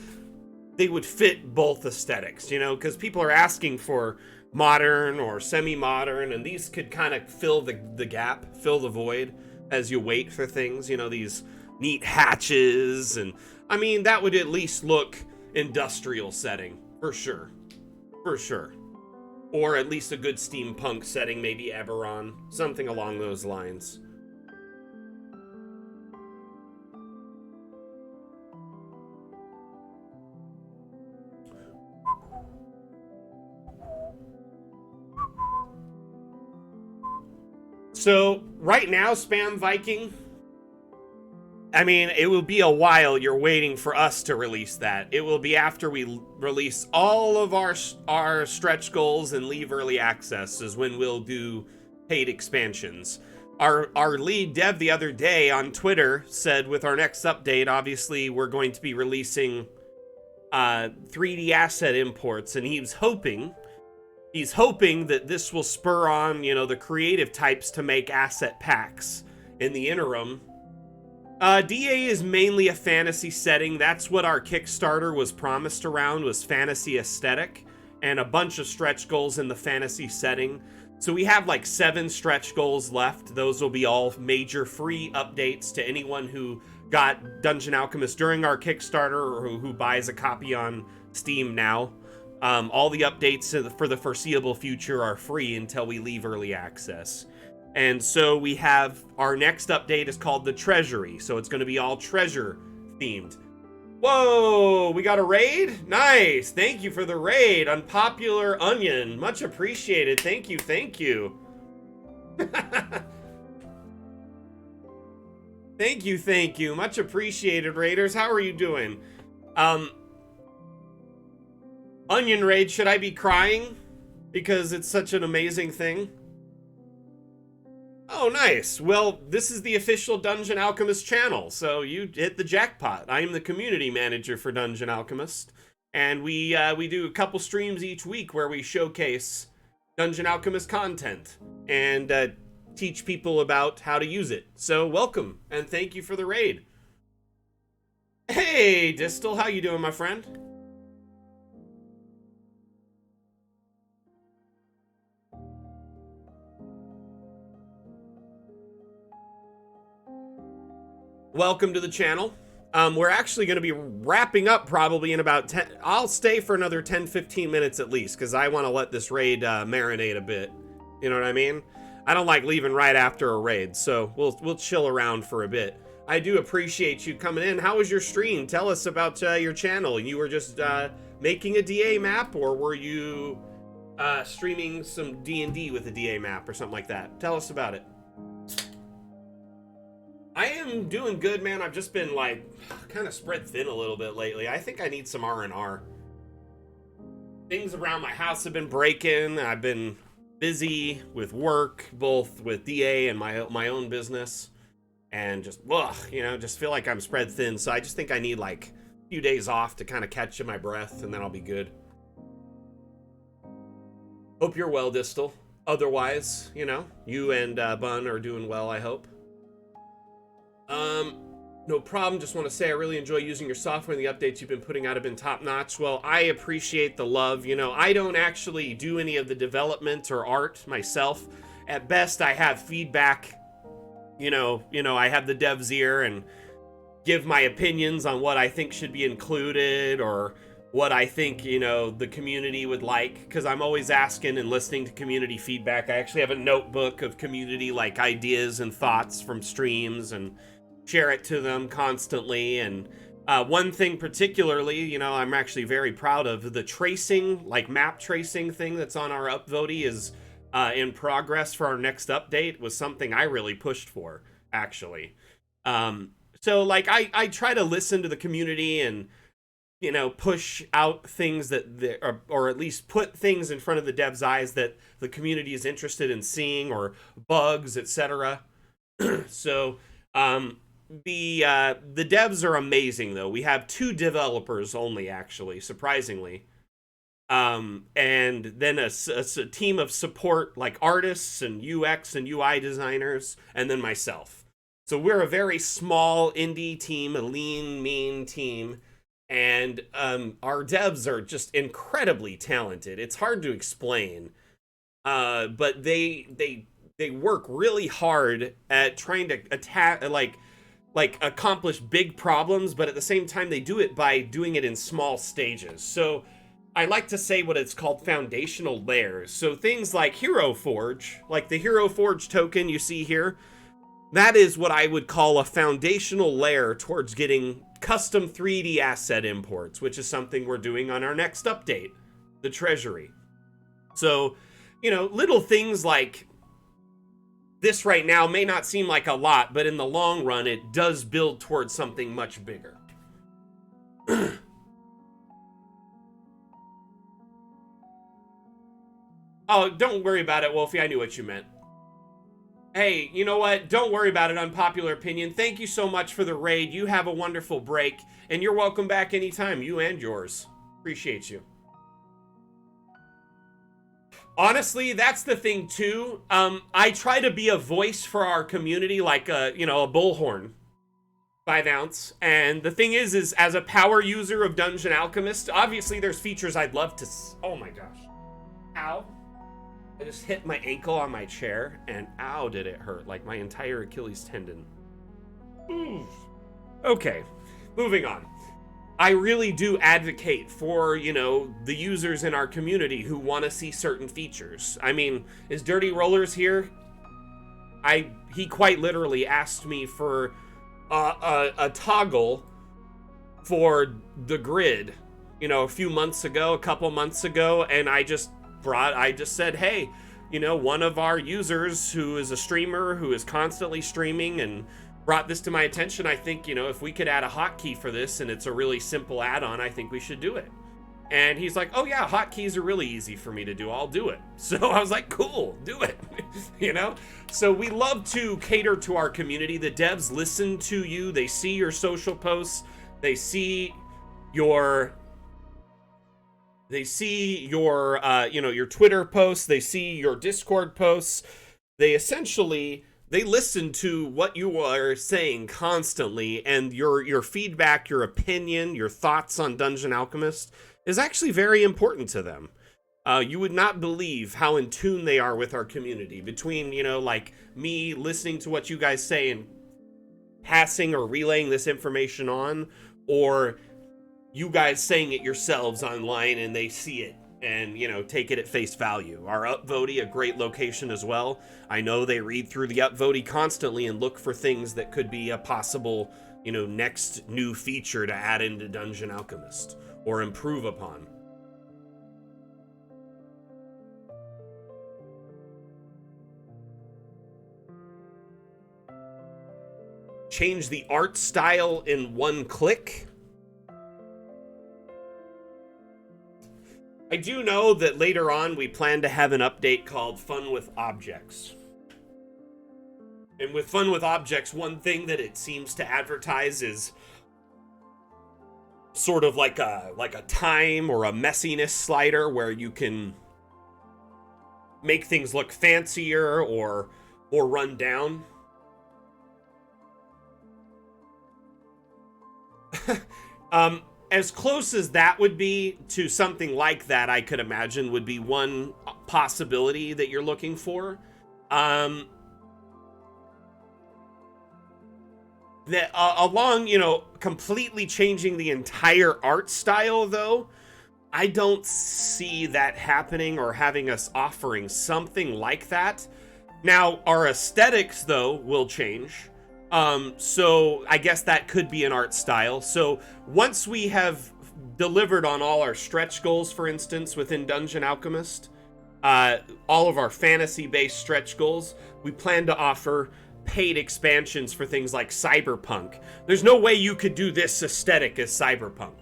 they would fit both aesthetics, you know, because people are asking for modern or semi-modern, and these could kind of fill the gap, fill the void as you wait for things, you know, these neat hatches, and I mean, that would at least look industrial setting, for sure. For sure. Or at least a good steampunk setting, maybe Eberron, something along those lines. So, right now, Spam Viking, I mean, it will be a while you're waiting for us to release that. It will be after we release all of our stretch goals and leave early access is when we'll do paid expansions. Our lead dev the other day on Twitter said with our next update, obviously we're going to be releasing 3D asset imports, and he's hoping that this will spur on, you know, the creative types to make asset packs. In the interim, DA is mainly a fantasy setting. That's what our Kickstarter was promised around, was fantasy aesthetic, and a bunch of stretch goals in the fantasy setting. So we have like 7 stretch goals left. Those will be all major free updates to anyone who got Dungeon Alchemist during our Kickstarter or who buys a copy on Steam now. All the updates for the foreseeable future are free until we leave early access. And so we have, our next update is called the Treasury. So it's going to be all treasure themed. Whoa, we got a raid? Nice. Thank you for the raid. Unpopular Onion. Much appreciated. Thank you. Thank you. Thank you. Thank you. Much appreciated, raiders. How are you doing? Onion raid, should I be crying? Because it's such an amazing thing. Oh, nice. Well, this is the official Dungeon Alchemist channel, so you hit the jackpot. I am the community manager for Dungeon Alchemist, and we do a couple streams each week where we showcase Dungeon Alchemist content and teach people about how to use it. So welcome, and thank you for the raid. Hey, Distal, how you doing, my friend? Welcome to the channel. We're actually going to be wrapping up probably in about 10. I'll stay for another 10-15 minutes at least, because I want to let this raid marinate a bit. You know what I mean? I don't like leaving right after a raid, so we'll chill around for a bit. I do appreciate you coming in. How was your stream? Tell us about your channel. You were just making a DA map, or were you streaming some D&D with a DA map or something like that? Tell us about it. I am doing good, man. I've just been, like, kind of spread thin a little bit lately. I think I need some R&R. Things around my house have been breaking. I've been busy with work, both with DA and my own business. And just, you know, just feel like I'm spread thin. So I just think I need, like, a few days off to kind of catch my breath, and then I'll be good. Hope you're well, Distal. otherwise, you know, you and Bun are doing well, I hope. No problem. Just want to say I really enjoy using your software, and the updates you've been putting out have been top notch. Well, I appreciate the love. You know, I don't actually do any of the development or art myself. At best, I have feedback. You know, I have the dev's ear and give my opinions on what I think should be included or what I think, you know, the community would like, because I'm always asking and listening to community feedback. I actually have a notebook of community like ideas and thoughts from streams and share it to them constantly. And one thing particularly, you know, I'm actually very proud of, the tracing, like map tracing thing that's on our upvote is in progress for our next update, was something I really pushed for, actually. So like I try to listen to the community and, you know, push out things that or at least put things in front of the devs' eyes that the community is interested in seeing, or bugs, etc. So the devs are amazing, though. We have 2 developers only, actually, surprisingly. And then a team of support, like artists and UX and UI designers, and then myself. So we're a very small indie team, a lean, mean team, and our devs are just incredibly talented. It's hard to explain, but they work really hard at trying to attack, like accomplish big problems, but at the same time they do it by doing it in small stages. So I like to say what it's called foundational layers. So things like Hero Forge, like the Hero Forge token you see here, that is what I would call a foundational layer towards getting custom 3D asset imports, which is something we're doing on our next update, the Treasury. So, you know, little things like this right now may not seem like a lot, but in the long run, it does build towards something much bigger. Oh, don't worry about it, Wolfie. I knew what you meant. Hey, you know what? Don't worry about it, unpopular opinion. Thank you so much for the raid. You have a wonderful break, and you're welcome back anytime, you and yours. Appreciate you. Honestly, that's the thing, too. I try to be a voice for our community, like a bullhorn. 5 ounce. And the thing is as a power user of Dungeon Alchemist, obviously there's features I'd love to... Oh my gosh. Ow. I just hit my ankle on my chair, and ow, did it hurt. Like my entire Achilles tendon. Oof. Okay, moving on. I really do advocate for, you know, the users in our community who want to see certain features. I mean, is Dirty Rollers here? He quite literally asked me for a toggle for the grid, you know, a couple months ago, and I just said, hey, you know, one of our users who is a streamer who is constantly streaming and brought this to my attention. I think, you know, if we could add a hotkey for this and it's a really simple add-on, I think we should do it. And he's like, oh yeah, hotkeys are really easy for me to do. I'll do it. So I was like, cool, do it. You know? So we love to cater to our community. The devs listen to you. They see your social posts. They see your your Twitter posts. They see your Discord posts. They listen to what you are saying constantly, and your feedback, your opinion, your thoughts on Dungeon Alchemist is actually very important to them. You would not believe how in tune they are with our community. Between, you know, like me listening to what you guys say and passing or relaying this information on, or you guys saying it yourselves online and they see it and, you know, take it at face value. Our upvote, a great location as well. I know they read through the upvote constantly and look for things that could be a possible, you know, next new feature to add into Dungeon Alchemist or improve upon. Change the art style in one click. I do know that later on we plan to have an update called Fun with Objects. And with Fun with Objects, one thing that it seems to advertise is sort of like a time or a messiness slider where you can make things look fancier or more run down. As close as that would be to something like that, I could imagine would be one possibility that you're looking for. Along, you know, completely changing the entire art style, though, I don't see that happening or having us offering something like that. Now, our aesthetics, though, will change. So I guess that could be an art style. So once we have delivered on all our stretch goals, for instance, within Dungeon Alchemist, all of our fantasy-based stretch goals, we plan to offer paid expansions for things like Cyberpunk. There's no way you could do this aesthetic as Cyberpunk.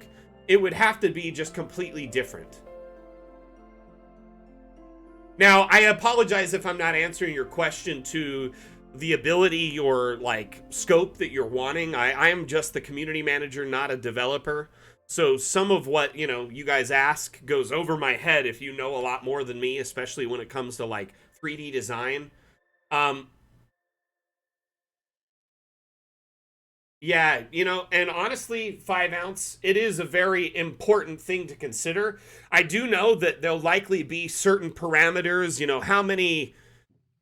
It would have to be just completely different. Now, I apologize if I'm not answering your question to the ability or like scope that you're wanting. I am just the community manager, not a developer. So some of what, you know, you guys ask goes over my head if you know a lot more than me, especially when it comes to like 3D design. Yeah, you know, and honestly, 5 ounce, it is a very important thing to consider. I do know that there'll likely be certain parameters, you know, how many,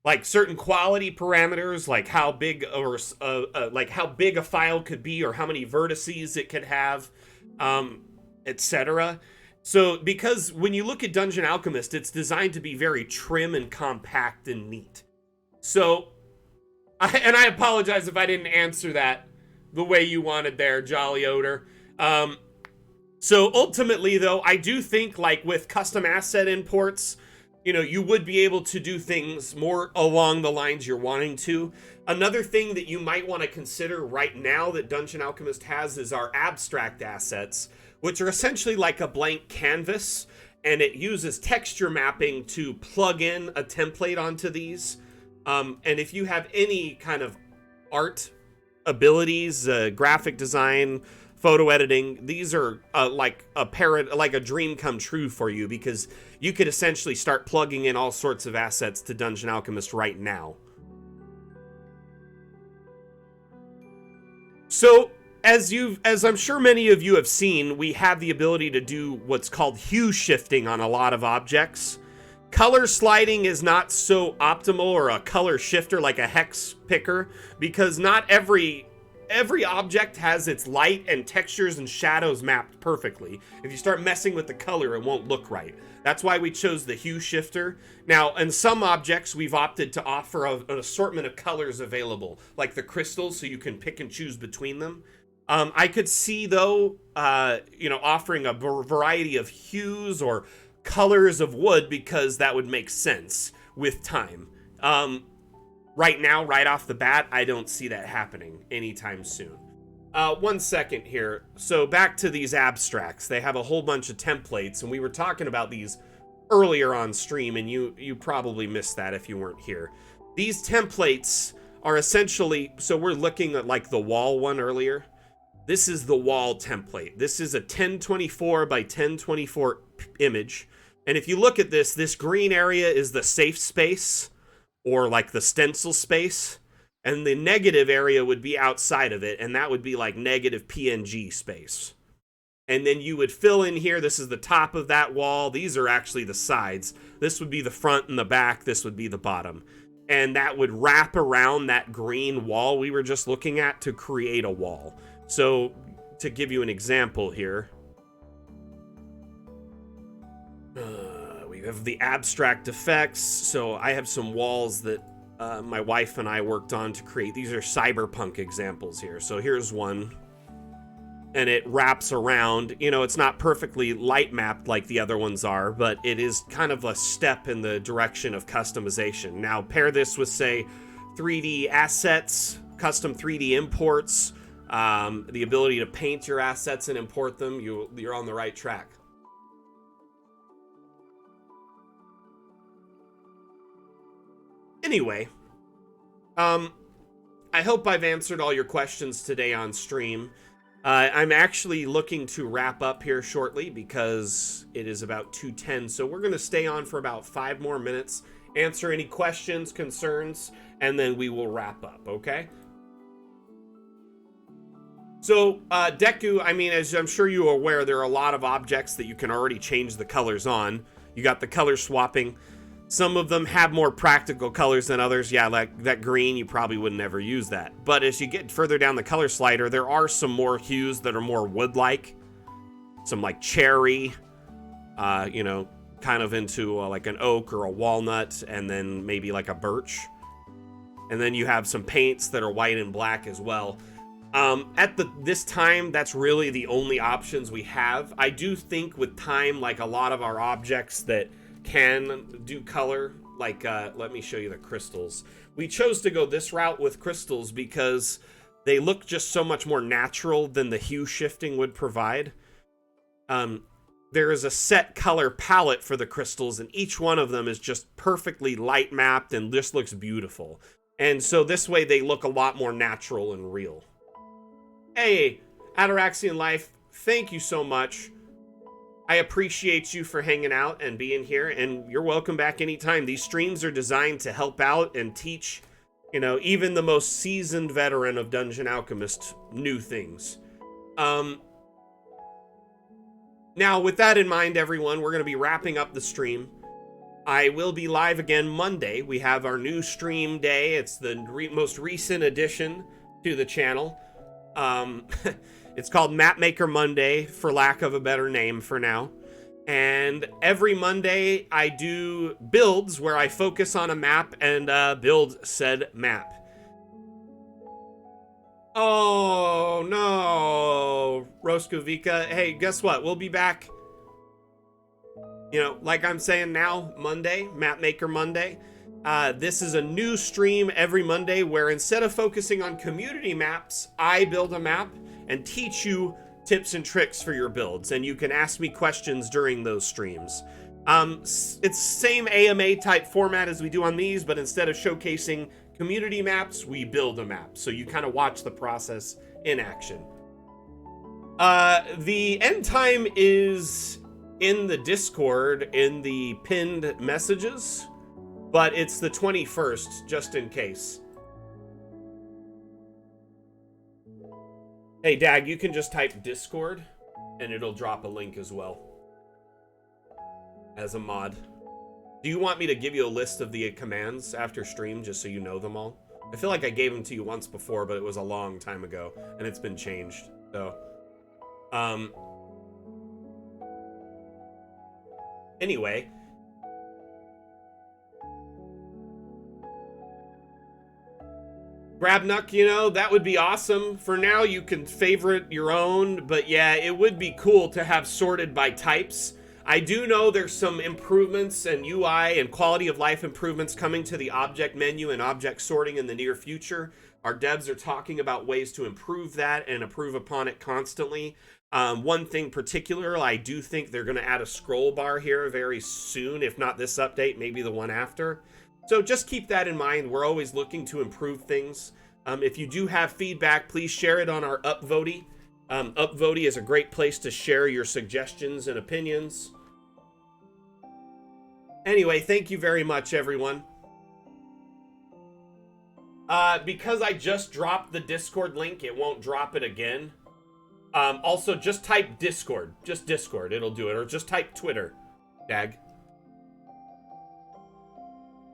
like certain quality parameters, like how big or like how big a file could be or how many vertices it could have, etc. So because when you look at Dungeon Alchemist, it's designed to be very trim and compact and neat. So, and I apologize if I didn't answer that the way you wanted there, Jolly Odor. So ultimately, though, I do think, like, with custom asset imports, you know, you would be able to do things more along the lines you're wanting to. Another thing that you might want to consider right now that Dungeon Alchemist has is our abstract assets, which are essentially like a blank canvas, and it uses texture mapping to plug in a template onto these. And if you have any kind of art abilities, graphic design, photo editing, these are like a dream come true for you, because you could essentially start plugging in all sorts of assets to Dungeon Alchemist right now. So as I'm sure many of you have seen, we have the ability to do what's called hue shifting on a lot of objects. Color sliding is not so optimal, or a color shifter like a hex picker, because not every object has its light and textures and shadows mapped perfectly. If you start messing with the color, it won't look right. That's why we chose the hue shifter. Now, in some objects, we've opted to offer an assortment of colors available, like the crystals, so you can pick and choose between them. I could see, though, offering a variety of hues or colors of wood, because that would make sense with time. Right now, right off the bat, I don't see that happening anytime soon. 1 second here. So back to these abstracts. They have a whole bunch of templates, and we were talking about these earlier on stream, and you probably missed that if you weren't here. These templates are essentially, so we're looking at like the wall one earlier. This is the wall template. This is a 1024 by 1024 image. And if you look at this green area is the safe space, or like the stencil space. And the negative area would be outside of it, and that would be like negative PNG space. And then you would fill in here. This is the top of that wall. These are actually the sides. This would be the front and the back. This would be the bottom. And that would wrap around that green wall we were just looking at to create a wall. So to give you an example here, we have the abstract effects. So I have some walls that my wife and I worked on to create. These are cyberpunk examples here. So here's one, and it wraps around. You know, it's not perfectly light mapped like the other ones are, but it is kind of a step in the direction of customization. Now pair this with, say, 3D assets, custom 3D imports, the ability to paint your assets and import them. You're on the right track. Anyway, I hope I've answered all your questions today on stream. I'm actually looking to wrap up here shortly because it is about 2:10, so we're going to stay on for about 5 more minutes. answer any questions, concerns, and then we will wrap up, okay? So, Deku, I mean, as I'm sure you are aware, there are a lot of objects that you can already change the colors on. You got the color swapping. Some of them have more practical colors than others. Yeah, like that green, you probably would never use that. But as you get further down the color slider, there are some more hues that are more wood-like. Some like cherry, you know, kind of into like an oak or a walnut, and then maybe like a birch. And then you have some paints that are white and black as well. At this time, that's really the only options we have. I do think with time, like a lot of our objects that can do color, like let me show you the crystals. We chose to go this route with crystals because they look just so much more natural than the hue shifting would provide. There is a set color palette for the crystals, and each one of them is just perfectly light mapped and just looks beautiful. And so this way they look a lot more natural and real. Hey, Ataraxian Life, thank you so much. I appreciate you for hanging out and being here, and you're welcome back anytime. These streams are designed to help out and teach, you know, even the most seasoned veteran of Dungeon Alchemist new things. Now, with that in mind, everyone, we're going to be wrapping up the stream. I will be live again Monday. We have our new stream day. It's the most recent addition to the channel. It's called Mapmaker Monday, for lack of a better name for now. And every Monday, I do builds where I focus on a map and build said map. Oh, no, Roskovika. Hey, guess what? We'll be back, you know, like I'm saying now, Monday, Mapmaker Monday. This is a new stream every Monday where instead of focusing on community maps, I build a map and teach you tips and tricks for your builds, and you can ask me questions during those streams. It's same AMA type format as we do on these, but instead of showcasing community maps, we build a map, so you kind of watch the process in action. The end time is in the Discord in the pinned messages, but it's the 21st, just in case. Hey, Dag, you can just type Discord, and it'll drop a link as well. As a mod. Do you want me to give you a list of the commands after stream, just so you know them all? I feel like I gave them to you once before, but it was a long time ago, and it's been changed, so... Anyway... Grabnuck, you know, that would be awesome. For now, you can favorite your own, but yeah, it would be cool to have sorted by types. I do know there's some improvements and UI and quality of life improvements coming to the object menu and object sorting in the near future. Our devs are talking about ways to improve that and improve upon it constantly. One thing particular, I do think they're going to add a scroll bar here very soon, if not this update, maybe the one after. So just keep that in mind. We're always looking to improve things. If you do have feedback, please share it on our Upvote. Upvote is a great place to share your suggestions and opinions. Anyway, thank you very much, everyone. Because I just dropped the Discord link, it won't drop it again. Also, just type Discord. Just Discord, it'll do it. Or just type Twitter, Dag.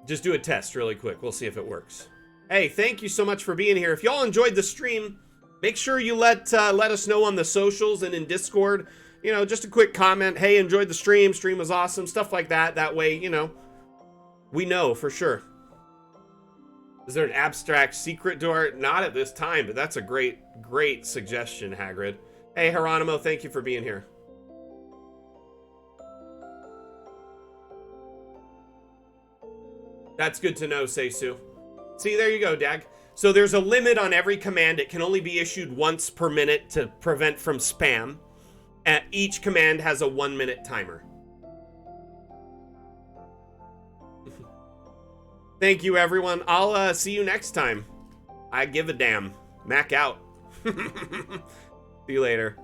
Just do a test really quick. We'll see if it works. Hey, thank you so much for being here. If y'all enjoyed the stream, make sure you let us know on the socials and in Discord. You know, just a quick comment. Hey, enjoyed the stream. Stream was awesome. Stuff like that. That way, you know, we know for sure. Is there an abstract secret door? Not at this time, but that's a great, great suggestion, Hagrid. Hey, Heronimo, thank you for being here. That's good to know, Seisu. See, there you go, Dag. So there's a limit on every command. It can only be issued once per minute to prevent from spam. Each command has a 1-minute timer. Thank you, everyone. I'll see you next time. I give a damn. Mac out. See you later.